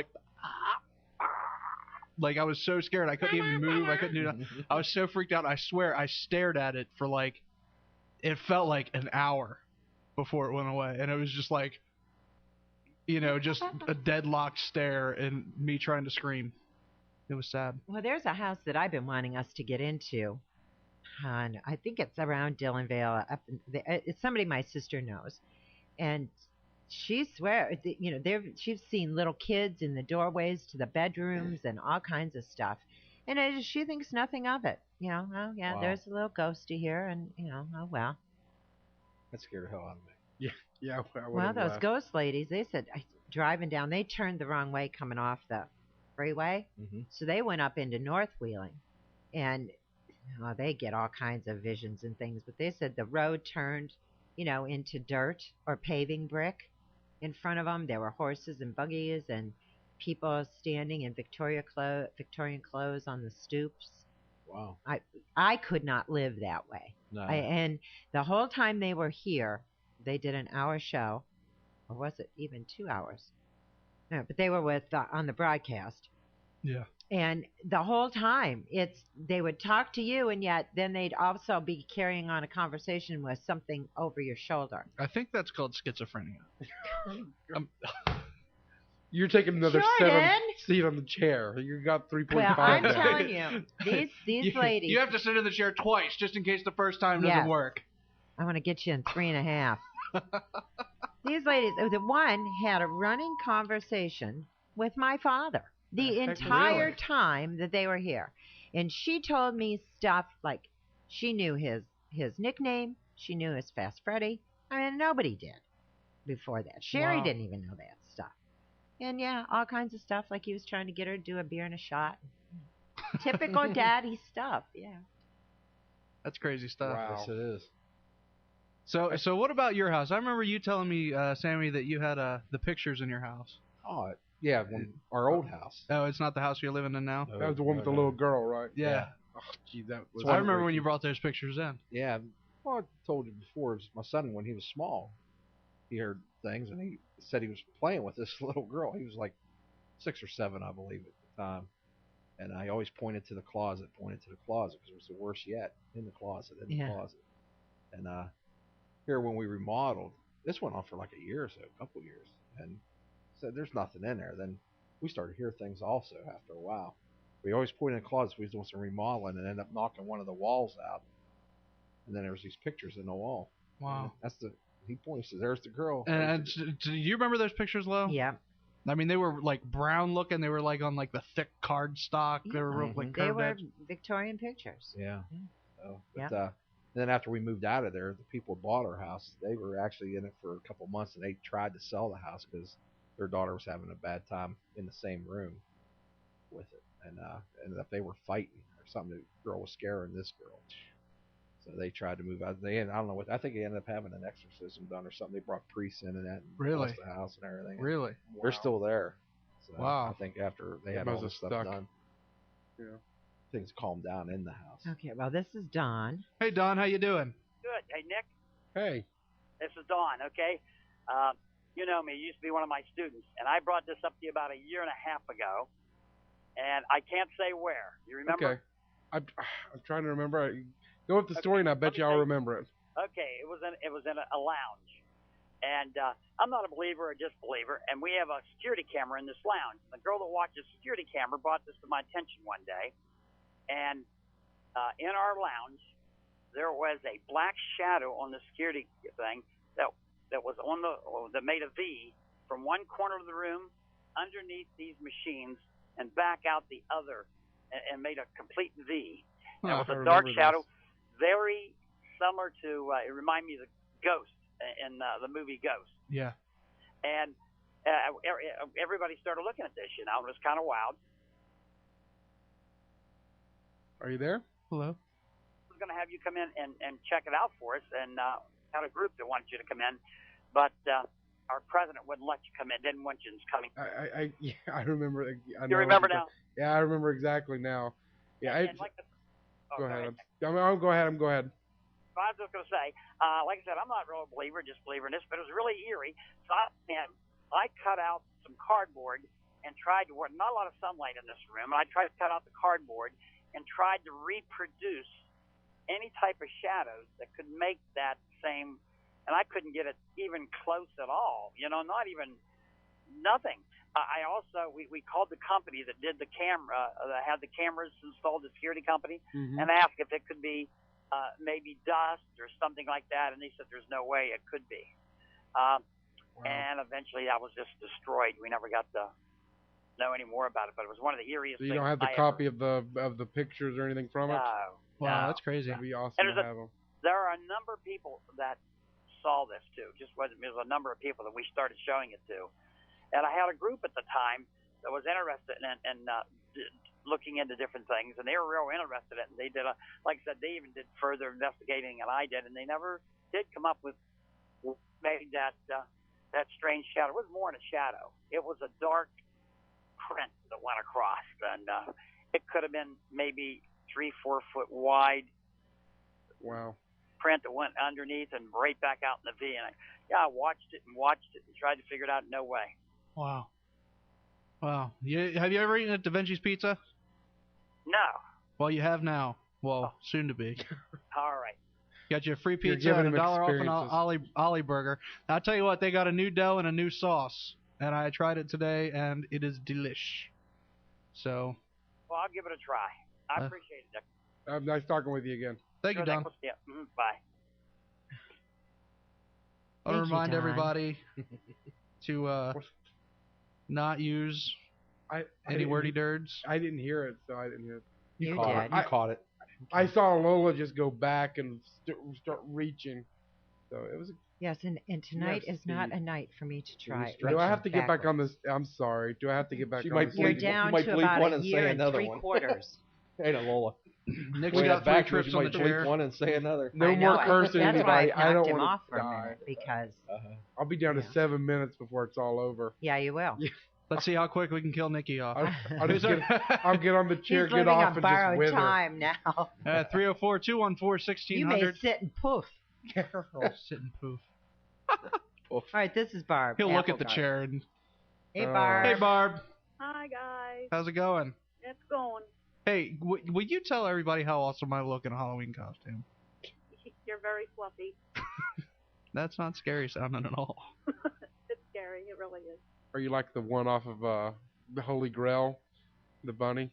like I was so scared I couldn't even move. I couldn't do nothing. I was so freaked out. I swear I stared at it for like it felt like an hour before it went away, and it was just like just a deadlocked stare and me trying to scream. It was sad. Well, there's a house that I've been wanting us to get into. And I think it's around Dillonvale. It's somebody my sister knows, and she swears, she's seen little kids in the doorways to the bedrooms and all kinds of stuff, and she thinks nothing of it. Oh yeah, Wow. there's a little ghosty here, and oh well. That scared the hell out of me. Yeah. Well, those ghost ladies, they said driving down, they turned the wrong way coming off the freeway, so they went up into North Wheeling, and they get all kinds of visions and things, but they said the road turned, into dirt or paving brick in front of them. There were horses and buggies and people standing in Victorian clothes on the stoops. Wow. I could not live that way. No. And the whole time they were here, they did an hour show, or was it even 2 hours? No, but they were with on the broadcast. Yeah. And the whole time, they would talk to you, and yet then they'd also be carrying on a conversation with something over your shoulder. I think that's called schizophrenia. You're taking another Jordan? 7 seat on the chair. You got 3.5. Well, I'm there. telling you, these ladies. You have to sit in the chair twice, just in case the first time doesn't Yes. work. I want to get you in 3.5. These ladies, the one had a running conversation with my father the entire really? time that they were here. And she told me stuff like she knew his nickname. She knew his Fast Freddy. I mean, nobody did before that. Sherry Wow. didn't even know that stuff. And yeah, all kinds of stuff, like he was trying to get her to do a beer and a shot. Typical daddy stuff, yeah. That's crazy stuff. Wow. Yes, it is. So what about your house? I remember you telling me, Sammy, that you had the pictures in your house. Oh, yeah, our old house. Oh, it's not the house you're living in now? That was the one with the little girl, right? Yeah. Oh, gee, that was. I remember when you brought those pictures in. Yeah, well, I told you before, it was my son, when he was small, he heard things, and he said he was playing with this little girl. He was like 6 or 7, I believe, at the time. And I always pointed to the closet, because it was the worst yet, in the closet. And here when we remodeled, this went on for like a year or so, a couple years, and said there's nothing in there. Then we started to hear things also after a while. We always pointed in the closet. We was doing some remodeling and ended up knocking one of the walls out, and then there was these pictures in the wall. Wow. He points. There's the girl. And do you remember those pictures, Lo? Yeah. I mean, they were like brown looking. They were like on like the thick card stock. They were real, like They curved were edge. Victorian pictures. Yeah. So, but, then after we moved out of there, the people who bought our house, they were actually in it for a couple months, and they tried to sell the house because their daughter was having a bad time in the same room with it, and ended up they were fighting or something. The girl was scaring this girl, so they tried to move out. I don't know what. I think they ended up having an exorcism done or something. They brought priests in and that, and Really? blessed the house and everything. Really? They're still there. So Wow. I think after they had Must all have this stuff stuck. done, things calmed down in the house. Okay, well, this is Don. Hey, Don, how you doing? Good. Hey, Nick. Hey. This is Don, okay? You know me. You used to be one of my students. And I brought this up to you about a year and a half ago. And I can't say where. You remember? Okay. I'm trying to remember. Go with the story, and I bet you I'll remember it. Okay. It was in a lounge. And I'm not a believer or disbeliever. And we have a security camera in this lounge. The girl that watches security camera brought this to my attention one day. And in our lounge, there was a black shadow on the security thing that was that made a V from one corner of the room underneath these machines and back out the other and made a complete V. And it was a dark shadow, very similar to it reminded me of the Ghost in the movie Ghost. Yeah. And everybody started looking at this, you know. It was kind of wild. Are you there? Hello. I was going to have you come in and check it out for us, and had a group that wanted you to come in, but our president wouldn't let you come in, didn't want you coming. I remember. You remember now? Yeah, I remember exactly now. Yeah. Go ahead. I'll go ahead. Go ahead. I was just going to say, like I said, I'm not really a believer, just believer in this, but it was really eerie. So I cut out some cardboard and tried to work. Not a lot of sunlight in this room. I tried to cut out the cardboard and tried to reproduce any type of shadows that could make that same, and I couldn't get it even close at all, you know, not even nothing. I also, we called the company that did the camera, that had the cameras installed, the security company, and asked if it could be maybe dust or something like that, and they said there's no way it could be. And eventually that was just destroyed. We never got to know any more about it, but it was one of the eeriest So you things don't have the I copy of the pictures or anything from it? Wow, that's crazy. That'd be awesome And to have them. there are a number of people that saw this too. Just wasn't, there was a number of people that we started showing it to. And I had a group at the time that was interested in looking into different things, and they were real interested in it. And they did, like I said, they even did further investigating than I did, and they never did come up with maybe that strange shadow. It was more than a shadow. It was a dark print that went across, and it could have been maybe 3-4 foot wide. Wow. Print that went underneath and right back out in the V. And I watched it and tried to figure it out. No way. Wow. Wow. Have you ever eaten at Da Vinci's Pizza? No. Well, you have now. Well, soon to be. All right. Got you a free pizza and $1 off an Ollie Burger. Now, I'll tell you what, they got a new dough and a new sauce. And I tried it today, and it is delish. So. Well, I'll give it a try. I appreciate it, Dick. Nice talking with you again. Thank you, Don. Yeah. Bye. I want to remind everybody to not use any wordy dirds. I didn't hear it, so I didn't hear it. You caught it. I saw Lola just go back and start reaching. So it was. Yes, and tonight is not a night for me to try. Do I have to get back on this? I'm sorry. Do I have to get back on this? You're down to about a year and 3/4. Hey, Lola. Nick's got 3 trips on the chair. One and say another. No more cursing anybody. That's why I I don't knocked him want off to for a die. minute because. I'll be down to 7 minutes before it's all over. Yeah, you will. Let's see how quick we can kill Nikki off. I'll get on the chair, He's get living off, on and just borrowed wither. time now. 304-214-1600. You may sit and poof. Sit and poof. All right, this is Barb. He'll look at the chair and. Hey, Barb. Hey, Barb. Hi, guys. How's it going? It's going. Hey, will you tell everybody how awesome I look in a Halloween costume? You're very fluffy. That's not scary sounding at all. It's scary. It really is. Are you like the one off of the Holy Grail, the bunny?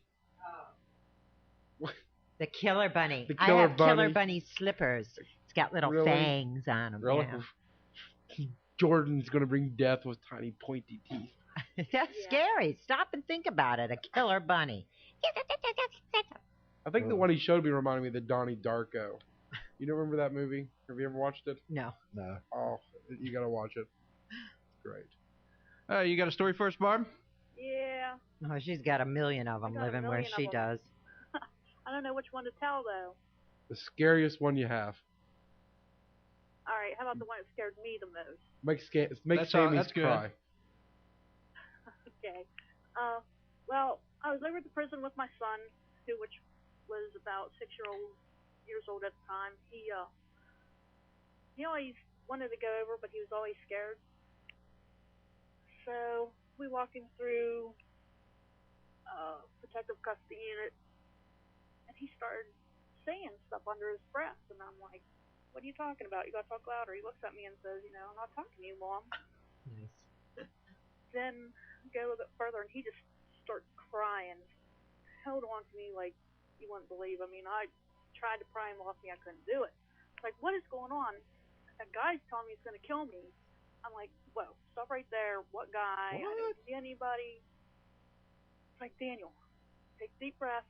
The Killer Bunny. The I Killer have Killer Bunny. Bunny slippers. It's got little Really? fangs on them. Really? Yeah. Jordan's gonna bring death with tiny pointy teeth. That's scary. Stop and think about it. A killer bunny. I think the one he showed me reminded me of the Donnie Darko. You don't remember that movie? Have you ever watched it? No. No. Oh, you gotta watch it. Great. You got a story for us, Barb? Yeah. Oh, she's got a million of them got a living where million she of 'em. does. I don't know which one to tell though. The scariest one you have. All right, how about the one that scared me the most? Make Sammy's good. cry. Okay. Well, I was over at the prison with my son, which was about 6 years old at the time. He always wanted to go over, but he was always scared. So we walked him through protective custody unit, and he started saying stuff under his breath, and I'm like, "What are you talking about? You gotta talk louder." He looks at me and says, "I'm not talking to you, Mom." Nice. Then go a little bit further, and he just started crying, held on to me like you wouldn't believe. I mean, I tried to pry him off me. I couldn't do it. Like, what is going on? That guy's telling me he's going to kill me. I'm like, whoa, stop right there. What guy? What? I didn't see anybody. It's like, Daniel, take a deep breath.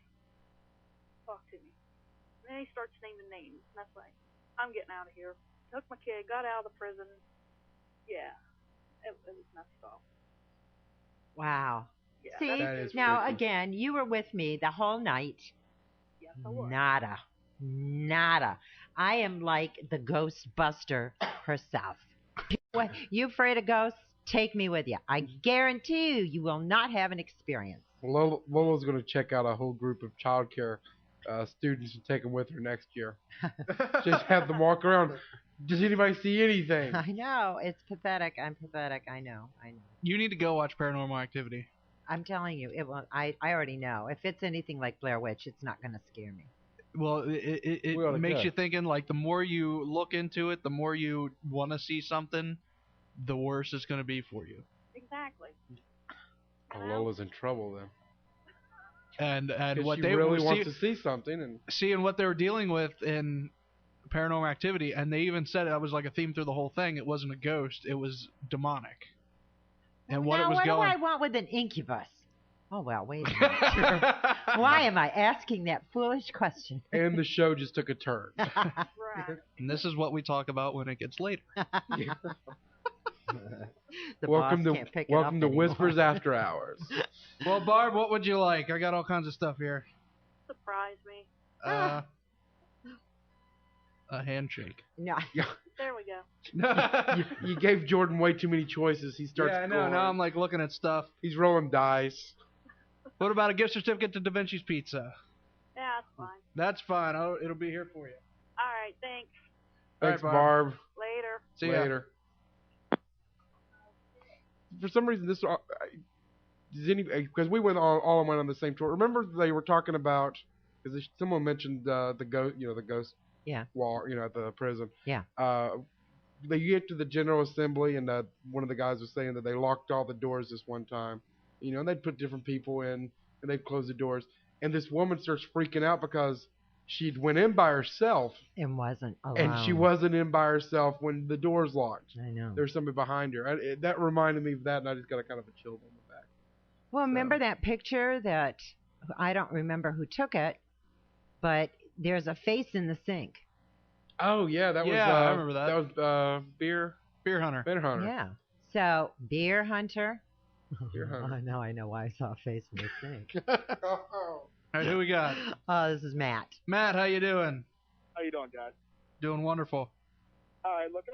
Talk to me. And then he starts naming names. And that's like, I'm getting out of here. Took my kid, got out of the prison. Yeah, it was messed up. Wow. Yeah, See, That is now freaky. again, you were with me the whole night. Yes, I was. Nada. I am like the Ghostbuster herself. What, you afraid of ghosts? Take me with you. I guarantee you will not have an experience. Lola's going to check out a whole group of child care students and take them with her next year. Just have them walk around. Does anybody see anything? I know. It's pathetic. I'm pathetic. I know. You need to go watch Paranormal Activity. I'm telling you, it won't. I already know. If it's anything like Blair Witch, it's not going to scare me. Well, it We oughta makes go. you thinking, like, the more you look into it, the more you want to see something, the worse it's going to be for you. Exactly. Oh, Lola's in trouble then. And 'Cause what she they really were wants to see something, and seeing what they were dealing with in Paranormal Activity, and they even said that was like a theme through the whole thing. It wasn't a ghost; it was demonic. And what now, it was what going. do I want with an incubus? Oh well, wait a minute. Why am I asking that foolish question? and the show just took a turn. Right. And this is what we talk about when it gets later. The welcome boss to can't pick it welcome up to anymore. Whispers After Hours. Well, Barb, what would you like? I got all kinds of stuff here. Surprise me. A handshake. No. There we go. you gave Jordan way too many choices. He starts. Yeah, I know. scoring. Now I'm like looking at stuff. He's rolling dice. What about a gift certificate to Da Vinci's Pizza? Yeah, that's fine. That's fine. It'll be here for you. All right, thanks. Thanks, All right, Barb. Barb. Later. See ya. Later. For some reason, this does any because we went all went on the same tour. Remember they were talking about because someone mentioned the ghost, the ghost Yeah. wall, at the prison. Yeah. They get to the General Assembly, and one of the guys was saying that they locked all the doors this one time. And they'd put different people in, and they'd close the doors. And this woman starts freaking out because she'd went in by herself, And wasn't alone. and she wasn't in by herself when the door's locked. I know. There's somebody behind her. That reminded me of that, and I just got a kind of a chill on the back. Well, remember that picture that I don't remember who took it, but there's a face in the sink. Oh yeah, that was. I remember that. That was Beer Hunter. Bear Hunter. Yeah. So, Beer Hunter. Beer Hunter. Oh, now I know why I saw a face in the sink. All right, who we got? Oh, this is Matt. Matt, how you doing? How you doing, guys? Doing wonderful. All right, look,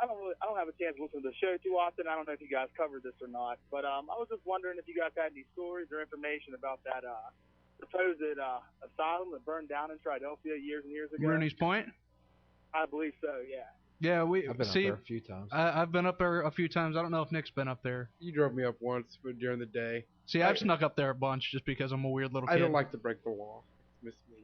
I don't have a chance to listen to the show too often. I don't know if you guys covered this or not, but I was just wondering if you guys had any stories or information about that supposed asylum that burned down in Philadelphia years and years ago. Rooney's Point? I believe so. Yeah. Yeah, I've been up there a few times. I've been up there a few times. I don't know if Nick's been up there. You drove me up once during the day. See, I've snuck up there a bunch just because I'm a weird little kid. I don't like to break the law. Miss me.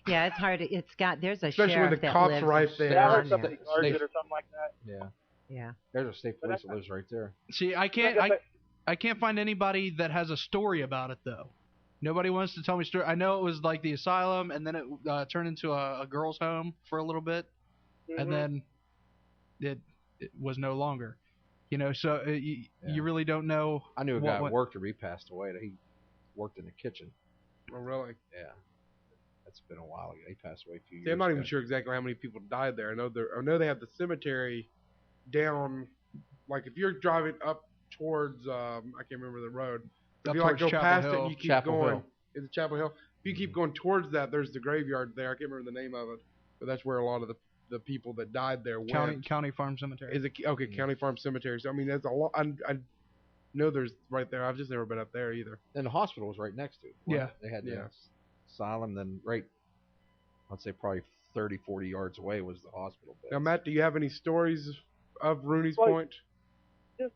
Yeah, it's hard. There's a Especially when sheriff the that cops lives right there. Yeah, I on heard something there. guards it or something like that. Yeah. Yeah. There's a state police that lives right there. See, I can't find anybody that has a story about it though. Nobody wants to tell me story. I know it was like the asylum, and then it turned into a girls' home for a little bit. and then it was no longer. You know, so you really don't know. I knew a guy at work, he passed away. He worked in the kitchen. Oh, really? Yeah. That's been a while ago. He passed away a few years ago. I'm not ago. even sure exactly how many people died there. I know they have the cemetery down, like if you're driving up towards I can't remember the road. If you like go past it, you keep going. Is it Chapel Hill? If you keep going towards that, there's the graveyard there. I can't remember the name of it, but that's where a lot of the people that died there went. County Farm Cemetery. Is it okay? County Farm Cemetery. So I mean, there's a lot. I know there's right there. I've just never been up there either. And the hospital was right next to it. Yeah. They had the asylum, then right, I'd say probably 30, 40 yards away was the hospital bed. Now, Matt, do you have any stories of Rooney's Point? Just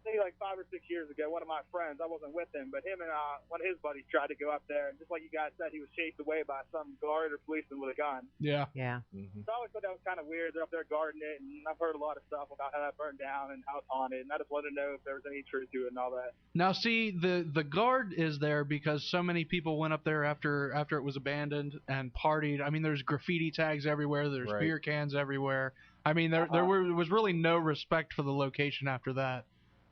maybe like 5 or 6 years ago, one of my friends, I wasn't with him, but him and one of his buddies tried to go up there, and just like you guys said, he was chased away by some guard or policeman with a gun. Yeah. Yeah. So I always thought that was kind of weird. They're up there guarding it, and I've heard a lot of stuff about how that burned down and how it's haunted, and I just wanted to know if there was any truth to it and all that. Now, see, the guard is there because so many people went up there after it was abandoned and partied. I mean, there's graffiti tags everywhere. There's beer cans everywhere. I mean, there was really no respect for the location after that.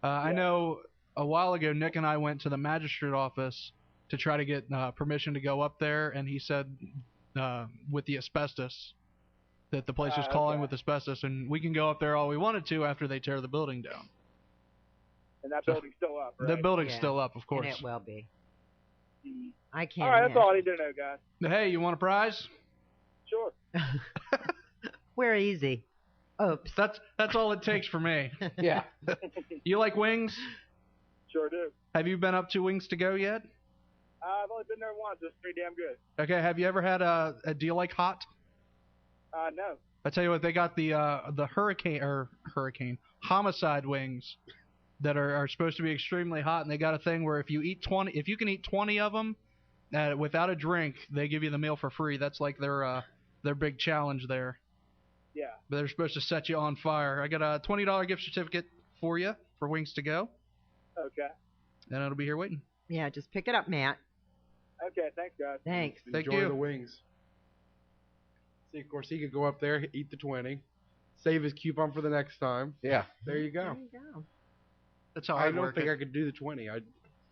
I know a while ago, Nick and I went to the magistrate office to try to get permission to go up there, and he said with the asbestos that the place was calling with asbestos, and we can go up there all we wanted to after they tear the building down. And that building's still up, right? The building's still up, of course. And it will be. I can't. All right, that's all I need to know, guys. Hey, you want a prize? Sure. We're easy. Oops. That's all it takes for me. Yeah. You like wings? Sure do. Have you been up to Wings to Go yet? I've only been there once. It's pretty damn good. Okay. Have you ever had a do you like hot? No. I tell you what, they got the hurricane homicide wings that are supposed to be extremely hot, and they got a thing where if you can eat 20 of them without a drink, they give you the meal for free. That's like their big challenge there. Yeah. But they're supposed to set you on fire. I got a $20 gift certificate for you for Wings to Go. Okay. And it'll be here waiting. Yeah, just pick it up, Matt. Okay, thanks, guys. Thanks. Enjoy the wings. See, of course, he could go up there, eat the 20, save his coupon for the next time. Yeah. There you go. There you go. That's how I don't think I could do the 20.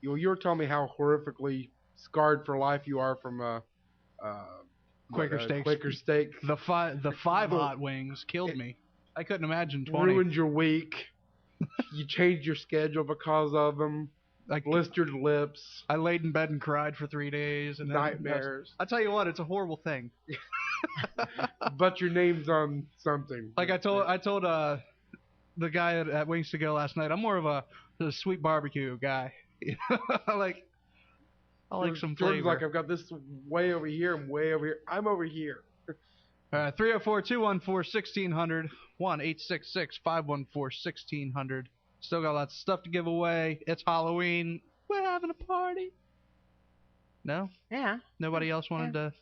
You were telling me how horrifically scarred for life you are from Quaker Steaks. Quaker Steak. The five hot wings killed me. I couldn't imagine 20. Ruined your week. You changed your schedule because of them. Like blistered lips. I laid in bed and cried for 3 days. And nightmares. I tell you what, it's a horrible thing. But your name's on something. Like I told the guy at Wings to Go last night, I'm more of a sweet barbecue guy. I like some flavor. Like I've got this way over here and way over here. I'm over here. 304-214-1600, 1-866-514-1600. Still got lots of stuff to give away. It's Halloween. We're having a party. No? Yeah. Nobody else wanted to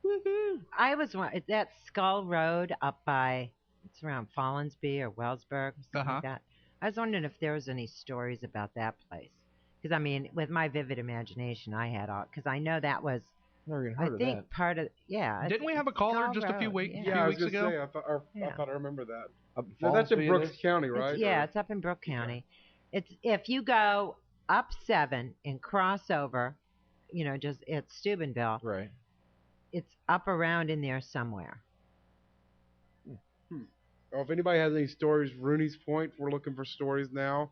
Woohoo! I was that Skull Road up by, it's around Follinsby or Wellsburg, something like that. I was wondering if there was any stories about that place. Because, I mean, with my vivid imagination, I had all, because I know that was, I think part of, Didn't we have a caller just a few weeks ago? I was going to say, I thought I remember that. So that's in Brooks County, right? It's up in Brooke County. It's if you go up 7 and cross over, it's Steubenville. Right. It's up around in there somewhere. Well, if anybody has any stories, Rooney's Point, we're looking for stories now.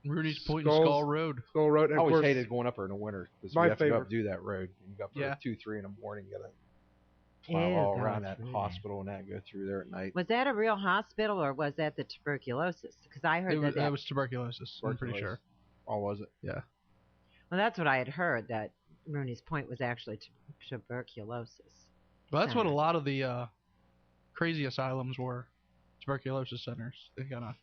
Rooney's Point and Skull Road. Skull Road. I always hated going up there in the winter because you have to go up do that road. You go up there at 2-3 in the morning, you gotta plow all around that hospital and that, go through there at night. Was that a real hospital or was that the tuberculosis? Because I heard that was tuberculosis. I'm pretty sure. Oh, was it? Yeah. Well, that's what I had heard, that Rooney's Point was actually tuberculosis. Well, that's what a lot of the crazy asylums were, tuberculosis centers. They kind of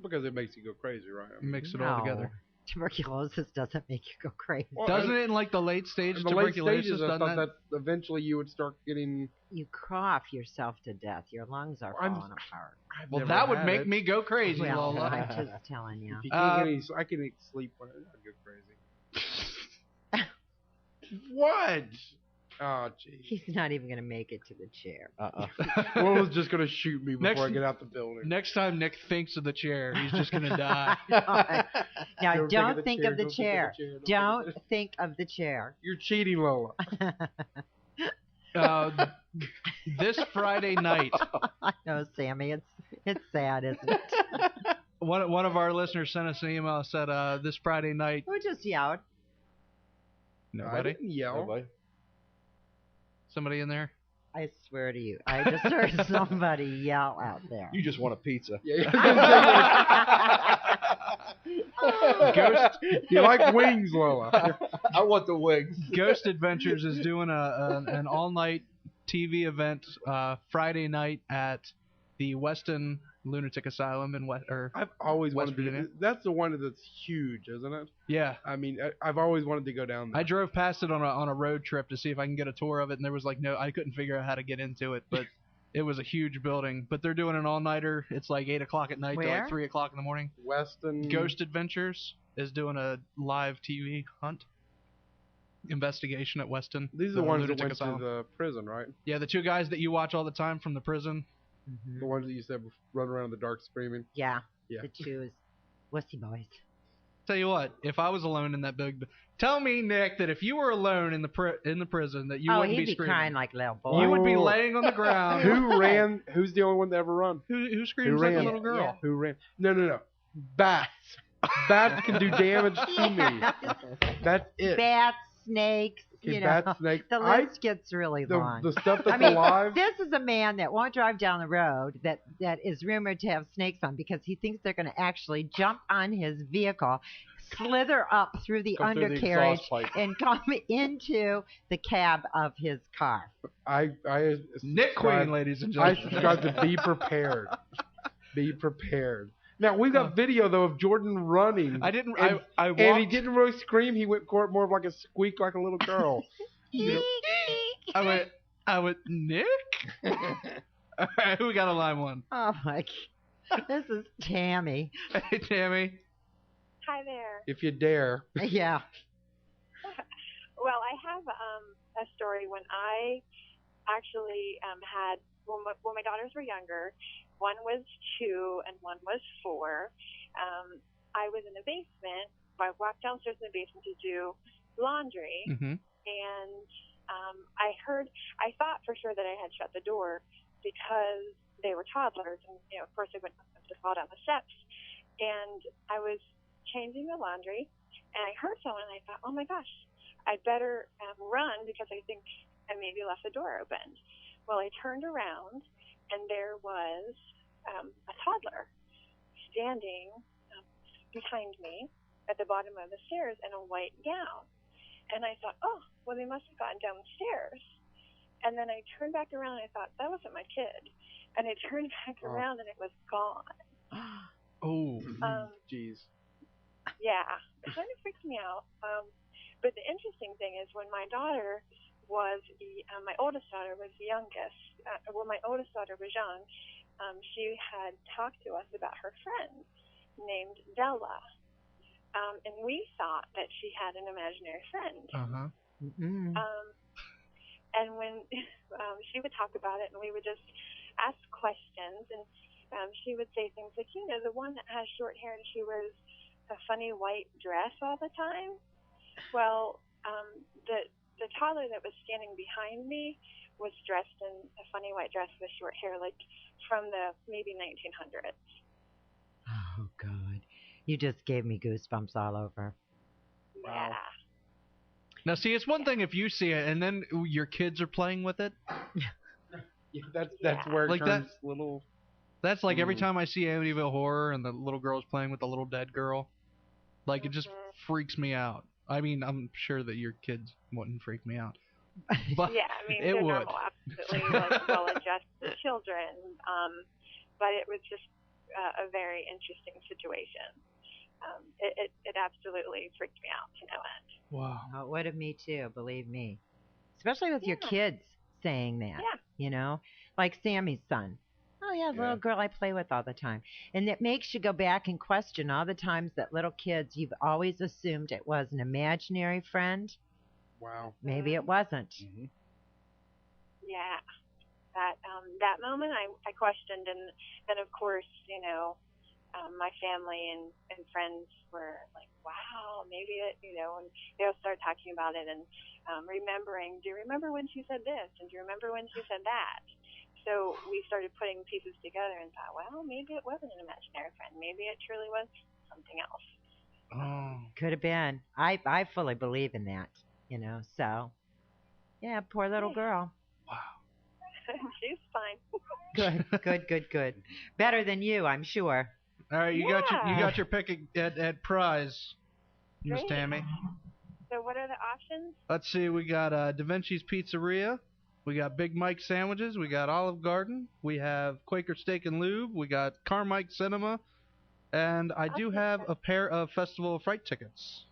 because it makes you go crazy, right? Mix it all together. Tuberculosis doesn't make you go crazy. Well, doesn't it in like the late stages? Tuberculosis, I thought that eventually you would start getting. You cough yourself to death. Your lungs are falling apart. Well, that would make me go crazy, well, Lola. I'm just telling you. If you can't get any, I can sleep when I go crazy. What? Oh, jeez. He's not even going to make it to the chair. Will was just going to shoot me before I get out the building. Next time Nick thinks of the chair, he's just going to die. Now, don't think of the chair. Don't think of the chair. You're cheating, Lola. This Friday night. I know, Sammy. It's sad, isn't it? One of our listeners sent us an email and said this Friday night. Who just yelled? Nobody? I didn't yell. Nobody. Somebody in there? I swear to you, I just heard somebody yell out there. You just want a pizza. Ghost. You like wings, Lola? I want the wings. Ghost Adventures is doing an all-night TV event Friday night at the Weston Lunatic Asylum in I've always West wanted to. Virginia. That's the one that's huge, isn't it? Yeah. I mean, I've always wanted to go down there. I drove past it on a road trip to see if I can get a tour of it, and there was I couldn't figure out how to get into it, but it was a huge building. But they're doing an all-nighter. It's like 8 o'clock at night to like 3 o'clock in the morning. Weston. Ghost Adventures is doing a live TV hunt. Investigation at Weston. These are the ones that Lunatic went Asylum. to the prison, right? Yeah, the two guys that you watch all the time from the prison. Mm-hmm. The ones that you said run around in the dark screaming. Yeah. Yeah. The two wussy boys. Tell you what, if I was alone in that big, tell me, Nick, that if you were alone in the prison, that you wouldn't he'd be screaming. crying like a little boy. You would be laying on the ground. Who ran? Who's the only one that ever run? Who screams like a little girl? Yeah. Who ran? No. Bats. Bats can do damage to me. That's it. Bats, snakes. Okay, You know, bats, snakes. the list gets really long. The stuff that's I mean, alive. this is a man that won't drive down the road that is rumored to have snakes on because he thinks they're going to actually jump on his vehicle, slither up through the Come through the undercarriage, exhaust pipe. and come into the cab of his car. I Nick Queen, ladies and I gentlemen. subscribe to be prepared. Be prepared. Now we've got video though of Jordan running. I didn't. And, I and he walked. didn't really scream. He went more of like a squeak, like a little girl. You know, I went. Nick. All right, who we got on line one? Oh my God. This is Tammy. Hey, Tammy. Hi there. if you dare. Yeah. Well, I have a story when I actually had when my daughters were younger. One was 2 and one was 4. I was in the basement. I walked downstairs in the basement to do laundry, and I thought for sure that I had shut the door because they were toddlers, and of course I wouldn't want them to fall down the steps. And I was changing the laundry, and I heard someone, and I thought, oh my gosh, I better run because I think I maybe left the door open. Well, I turned around, and there was a toddler standing behind me at the bottom of the stairs in a white gown. And I thought, oh, well, they must have gotten downstairs. And then I turned back around, and I thought, that wasn't my kid. And I turned back around, and it was gone. Oh, jeez. Yeah, it kind of freaks me out. But the interesting thing is when my daughter was my oldest daughter was the youngest. My oldest daughter was young. She had talked to us about her friend named Della. And we thought that she had an imaginary friend. And when she would talk about it, and we would just ask questions, and she would say things like, the one that has short hair and she wears a funny white dress all the time. Well, the toddler that was standing behind me was dressed in a funny white dress with short hair, like from the maybe 1900s. Oh, God. You just gave me goosebumps all over. Yeah. Now, see, it's one thing if you see it and then your kids are playing with it. Yeah, that's where it Like turns that- little. That's like every time I see Amityville Horror and the little girl's playing with the little dead girl, like it just freaks me out. I mean, I'm sure that your kids wouldn't freak me out. But yeah, I mean, it they're would. normal, absolutely well-adjusted children. But it was just a very interesting situation. It absolutely freaked me out to no end. Wow. Oh, it would have me too, believe me. Especially with your kids saying that. Yeah. Like Sammy's son. Oh, yeah, the little girl I play with all the time. And it makes you go back and question all the times that little kids, you've always assumed it was an imaginary friend. Wow. Maybe it wasn't. Yeah. That moment I questioned, and then of course, my family and friends were like, wow, maybe it, and they'll start talking about it and remembering, do you remember when she said this? And do you remember when she said that? So we started putting pieces together and thought, well, maybe it wasn't an imaginary friend. Maybe it truly was something else. Oh. Could have been. I fully believe in that, so. Yeah, poor little girl. Wow. She's fine. Good. Better than you, I'm sure. All right, you got your pick at prize, Miss Great. Tammy. So what are the options? Let's see, we got Da Vinci's Pizzeria, we got Big Mike Sandwiches, we got Olive Garden, we have Quaker Steak and Lube, we got Carmike Cinema, and I do have a pair of Festival of Fright tickets.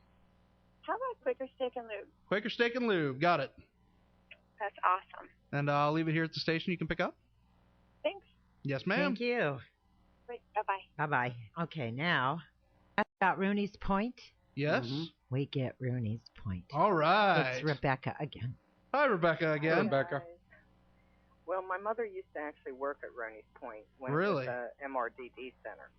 How about Quaker Steak and Lube? Quaker Steak and Lube, got it. That's awesome. And I'll leave it here at the station. You can pick up. Thanks. Yes, ma'am. Thank you. Great. Bye-bye. Bye-bye. Okay, now, that's about Rooney's Point. Yes. We get Rooney's Point. All right. It's Rebecca again. Hi, Rebecca again. Hi, Rebecca. Well, my mother used to actually work at Roney's Point when Really? it was the MRDD Center.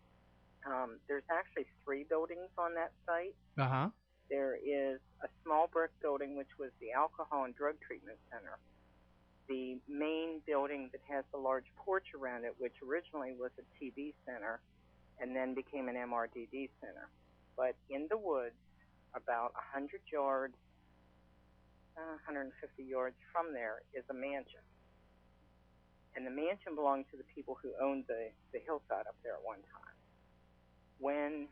There's actually 3 buildings on that site. Uh-huh. There is a small brick building, which was the Alcohol and Drug Treatment Center. The main building that has the large porch around it, which originally was a TB center and then became an MRDD center. But in the woods, about 100 yards, 150 yards from there is a mansion. And the mansion belonged to the people who owned the hillside up there at one time. When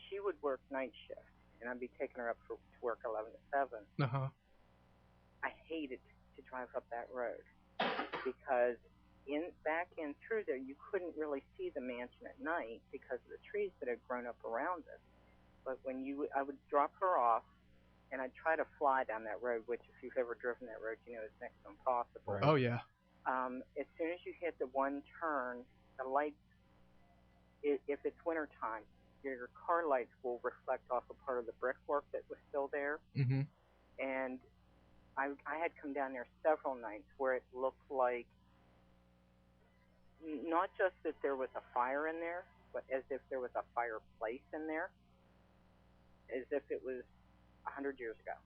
she would work night shift, and I'd be taking her up to work 11 to 7, Uh-huh. I hated to drive up that road because back in through there you couldn't really see the mansion at night because of the trees that had grown up around it. But I would drop her off, and I'd try to fly down that road, which if you've ever driven that road, you know it's next to impossible. Oh, yeah. As soon as you hit the one turn, the lights, if it's winter time, your car lights will reflect off a part of the brickwork that was still there. Mm-hmm. And I had come down there several nights where it looked like not just that there was a fire in there, but as if there was a fireplace in there, as if it was 100 years ago.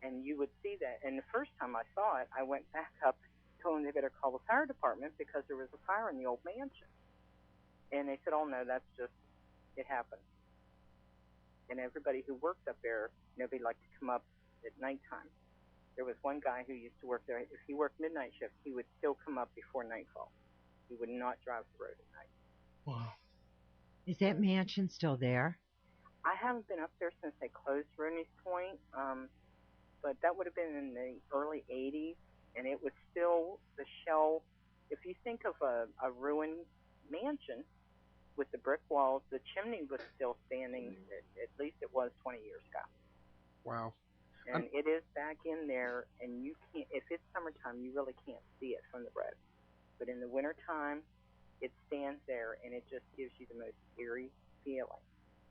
And you would see that. And the first time I saw it, I went back up, told them they better call the fire department because there was a fire in the old mansion. And they said, oh, no, that's just, it happened. And everybody who worked up there, nobody liked to come up at nighttime. There was one guy who used to work there. If he worked midnight shift, he would still come up before nightfall. He would not drive the road at night. Wow. Is that mansion still there? I haven't been up there since they closed Rooney's Point, but that would have been in the early 80s, and it was still the shell. If you think of a ruined mansion with the brick walls, the chimney was still standing, at least it was 20 years ago. Wow. And it is back in there, and you can't, if it's summertime, you really can't see it from the road. But in the wintertime, it stands there, and it just gives you the most eerie feeling.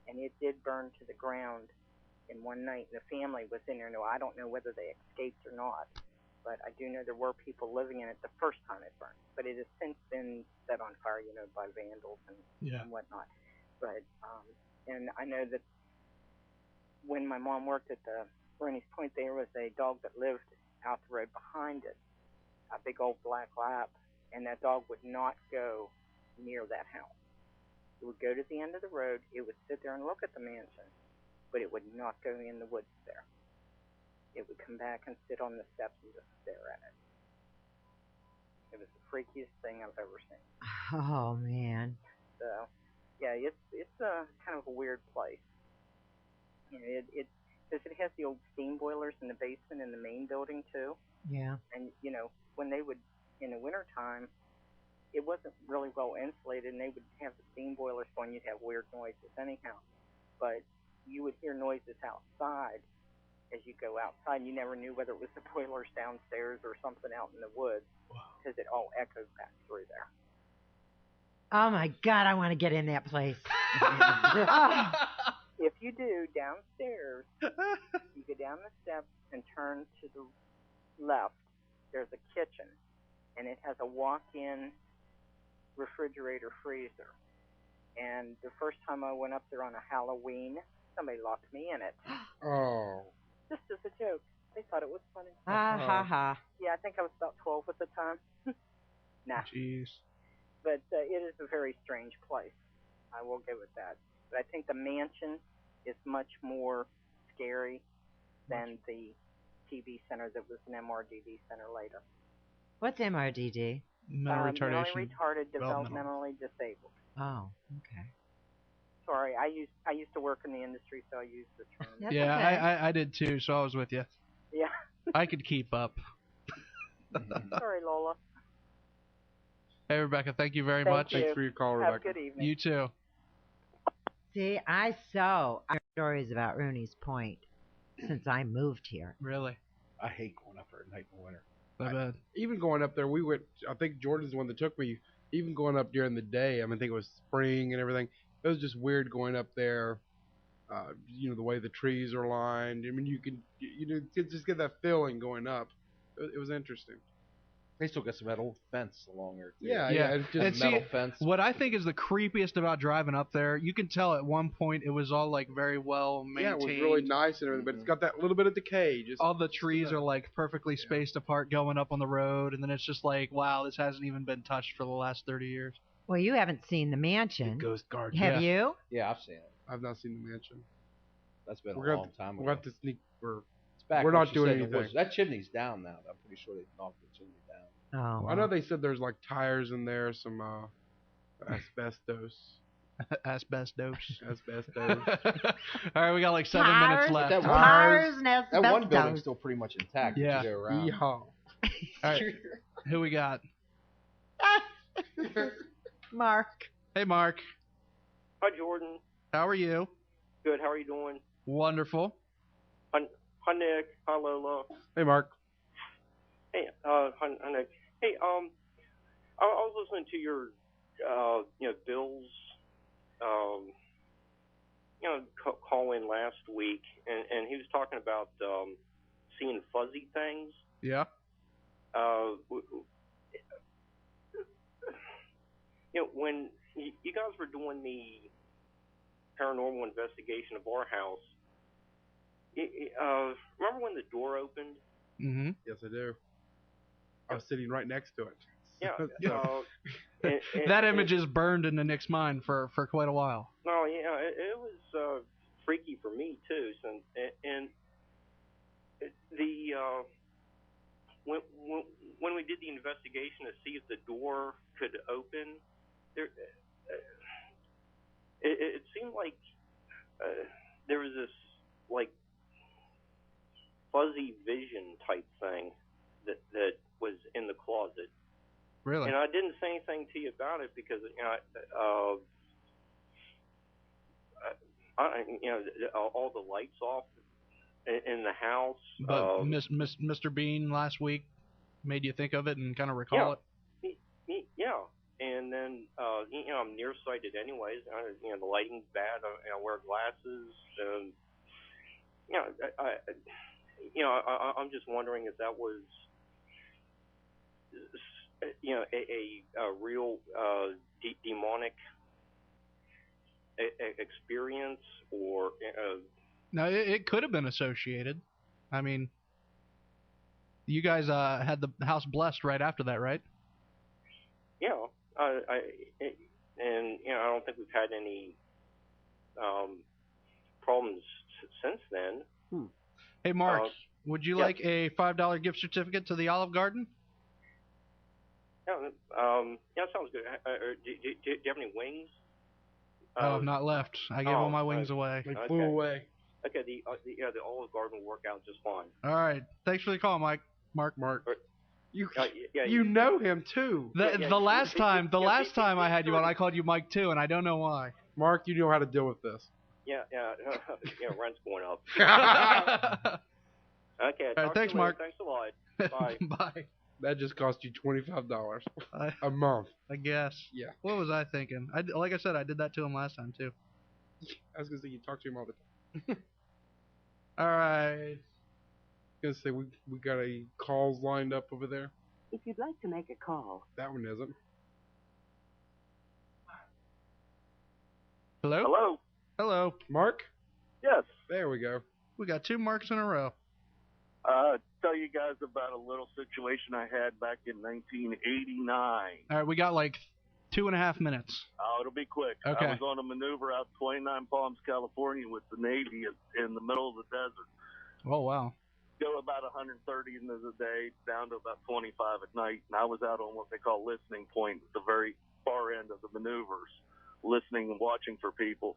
And it did burn to the ground in one night, and the family was in there. No, I don't know whether they escaped or not, but I do know there were people living in it the first time it burned. But it has since been set on fire, by vandals and whatnot. But and I know that when my mom worked at the Rooney's Point, there was a dog that lived out the road behind it, a big old black lab, and that dog would not go near that house. It would go to the end of the road, it would sit there and look at the mansion, but it would not go in the woods there. It would come back and sit on the steps and just stare at it. It was the freakiest thing I've ever seen. Oh, man. So, yeah, it's a kind of a weird place. Because it has the old steam boilers in the basement in the main building, too. Yeah. And, when they would, in the wintertime, it wasn't really well insulated, and they would have the steam boilers going. You'd have weird noises anyhow. But you would hear noises outside as you go outside. You never knew whether it was the boilers downstairs or something out in the woods because it all echoed back through there. Oh, my God, I want to get in that place. If you do, downstairs, you go down the steps and turn to the left. There's a kitchen, and it has a walk-in refrigerator freezer. And the first time I went up there on a Halloween, somebody locked me in it. Oh. Just as a joke. They thought it was funny. Ha ha ha. Yeah, I think I was about 12 at the time. Nah. Jeez. But it is a very strange place. I will give it that. But I think the mansion is much more scary than the TV center that was an MRDD center later. What's MRDD? Mental retardation. Mentally retarded, developmentally disabled. Oh, okay. Sorry, I used to work in the industry, so I use the term. That's yeah, okay. I did too, so I was with you. Yeah. I could keep up. Sorry, Lola. Hey, Rebecca, thank you very Thank much. you. Thanks for your call, Have Rebecca. a good evening. You too. See, I heard stories about Rooney's Point since I moved here. Really? I hate going up there at night in the winter. I bet. Even going up there, we went. I think Jordan's the one that took me. Even going up during the day, I think it was spring and everything. It was just weird going up there. The way the trees are lined. I mean, you just get that feeling going up. It was interesting. They still got some that old fence along there, too. Yeah. It's just And metal see, fence. what I think is the creepiest about driving up there, you can tell at one point it was all like very well maintained. Yeah, it was really nice and everything, but it's got that little bit of decay. Just all the trees are like perfectly spaced apart going up on the road, and then it's just like, wow, this hasn't even been touched for the last 30 years. Well, you haven't seen the mansion. Ghost Garden. Have you? Yeah, I've seen it. I've not seen the mansion. That's been We're a gonna- long time ago. We'll have to sneak. It's back We're when not she doing said it anything. was- that chimney's down now. I'm pretty sure they knocked the chimney down. Oh, I know they said there's like tires in there, some asbestos. Asbestos. Asbestos. All right, we got like 7 minutes left. That one building's still pretty much intact. Yeah. If you go around. Yeehaw. All right, who we got? Mark. Hey, Mark. Hi, Jordan. How are you? Good. How are you doing? Wonderful. Hi, Nick. Hi, Lola. Hey, Mark. Hey, hi, Nick. Hey, I was listening to your, Bill's, call in last week, and he was talking about seeing fuzzy things. Yeah. When you guys were doing the paranormal investigation of our house, remember when the door opened? Mm-hmm. Yes, I do. I was sitting right next to it. Yeah. That image is burned into Nick's mind for quite a while. Oh yeah, it was freaky for me too. And the when we did the investigation to see if the door could open, it seemed like there was this like fuzzy vision type thing that was in the closet. Really? And I didn't say anything to you about it because all the lights off in the house. But Mr. Bean last week made you think of it and kind of recall it? Yeah. And then, I'm nearsighted anyways. The lighting's bad. I wear glasses. I'm just wondering if that was, a real demonic experience, or No, it could have been associated. I mean, you guys had the house blessed right after that, right? I don't think we've had any problems since then. Hey, Mark, would you like a $5 gift certificate to the Olive Garden? Yeah, sounds good. Do you have any wings? Oh, not left. I gave all my wings away. They flew away. Okay, the Olive Garden will work out just fine. All right. Thanks for the call, Mark. You know him too. The last time I had you on, I called you Mike too, and I don't know why. Mark, you know how to deal with this. Yeah, rent's going up. Okay, all right, talk thanks, to you Mark. later. Thanks a lot. Bye. Bye. That just cost you $25 a month. I guess. Yeah. What was I thinking? Like I said, I did that to him last time too. I was gonna say you talk to him all the time. All right. Gonna say we got a calls lined up over there. If you'd like to make a call. That one isn't. Hello? Hello? Hello. Mark? Yes. There we go. We got 2 Marks in a row. Tell you guys about a little situation I had back in 1989. All right, we got like 2.5 minutes. Oh, it'll be quick. Okay. I was on a maneuver out 29 Palms, California with the Navy in the middle of the desert. Oh, wow. Go about 130 in the day, down to about 25 at night, and I was out on what they call listening point at the very far end of the maneuvers, listening and watching for people.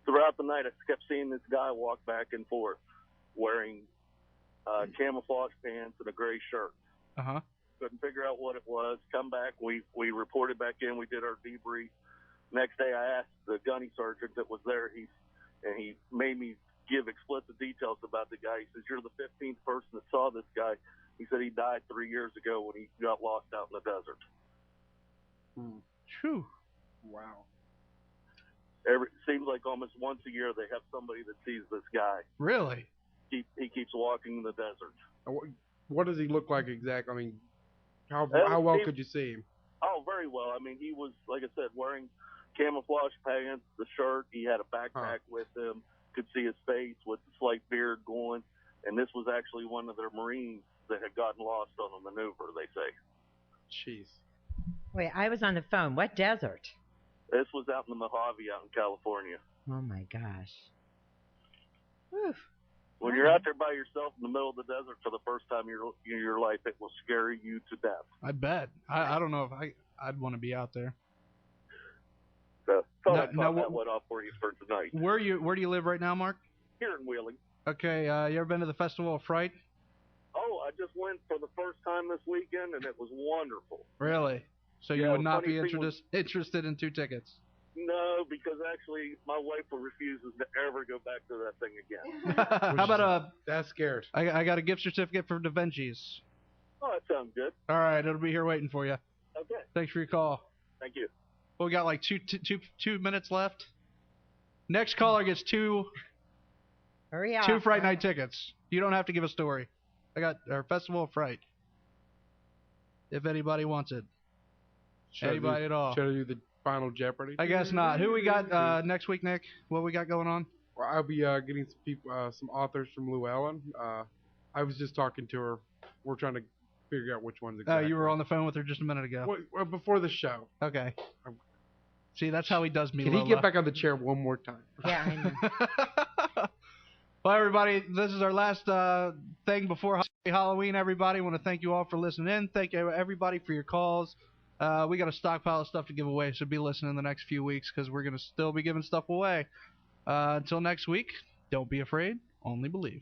Throughout the night, I kept seeing this guy walk back and forth wearing camouflage pants and a gray shirt. Uh-huh. Couldn't figure out what it was. Come back. We reported back in. We did our debrief. Next day, I asked the gunny sergeant that was there. He made me give explicit details about the guy. He says, "You're the 15th person that saw this guy." He said he died 3 years ago when he got lost out in the desert. Phew. Wow. Seems like almost once a year they have somebody that sees this guy. Really? He keeps walking in the desert. What does he look like exactly? I mean, how well could you see him? Oh, very well. I mean, he was, like I said, wearing camouflage pants, the shirt. He had a backpack with him. Could see his face with the slight beard going. And this was actually one of their Marines that had gotten lost on a maneuver, they say. Jeez. Wait, I was on the phone. What desert? This was out in the Mojave out in California. Oh, my gosh. Whew. When you're out there by yourself in the middle of the desert for the first time in your life, it will scare you to death. I bet. I don't know if I'd want to be out there. So thought that went off for you for tonight. Where do you live right now, Mark? Here in Wheeling. Okay, you ever been to the Festival of Fright? Oh, I just went for the first time this weekend, and it was wonderful. Really? So you would not be interested in 2 tickets? No, because actually my wife refuses to ever go back to that thing again. How about That's scared. I got a gift certificate for Da Vinci's. Oh, that sounds good. All right, it'll be here waiting for you. Okay. Thanks for your call. Thank you. Well, we got like two minutes left. Next caller gets 2 Hurry up. 2 Fright Night tickets. You don't have to give a story. I got our Festival of Fright. If anybody wants it. Anybody at all. Should I do the Final Jeopardy? I guess not. Who we got next week, Nick? What we got going on? Well, I'll be getting some people, some authors from Llewellyn. I was just talking to her. We're trying to figure out which ones exactly. Oh, you were on the phone with her just a minute ago. Well, before the show. Okay. See, that's how he does me, Can Lola. he get back on the chair one more time? Yeah, I know. Well, everybody, this is our last thing before Halloween, everybody. I want to thank you all for listening in. Thank you, everybody, for your calls. We got a stockpile of stuff to give away, so be listening the next few weeks because we're going to still be giving stuff away. Until next week, don't be afraid, only believe.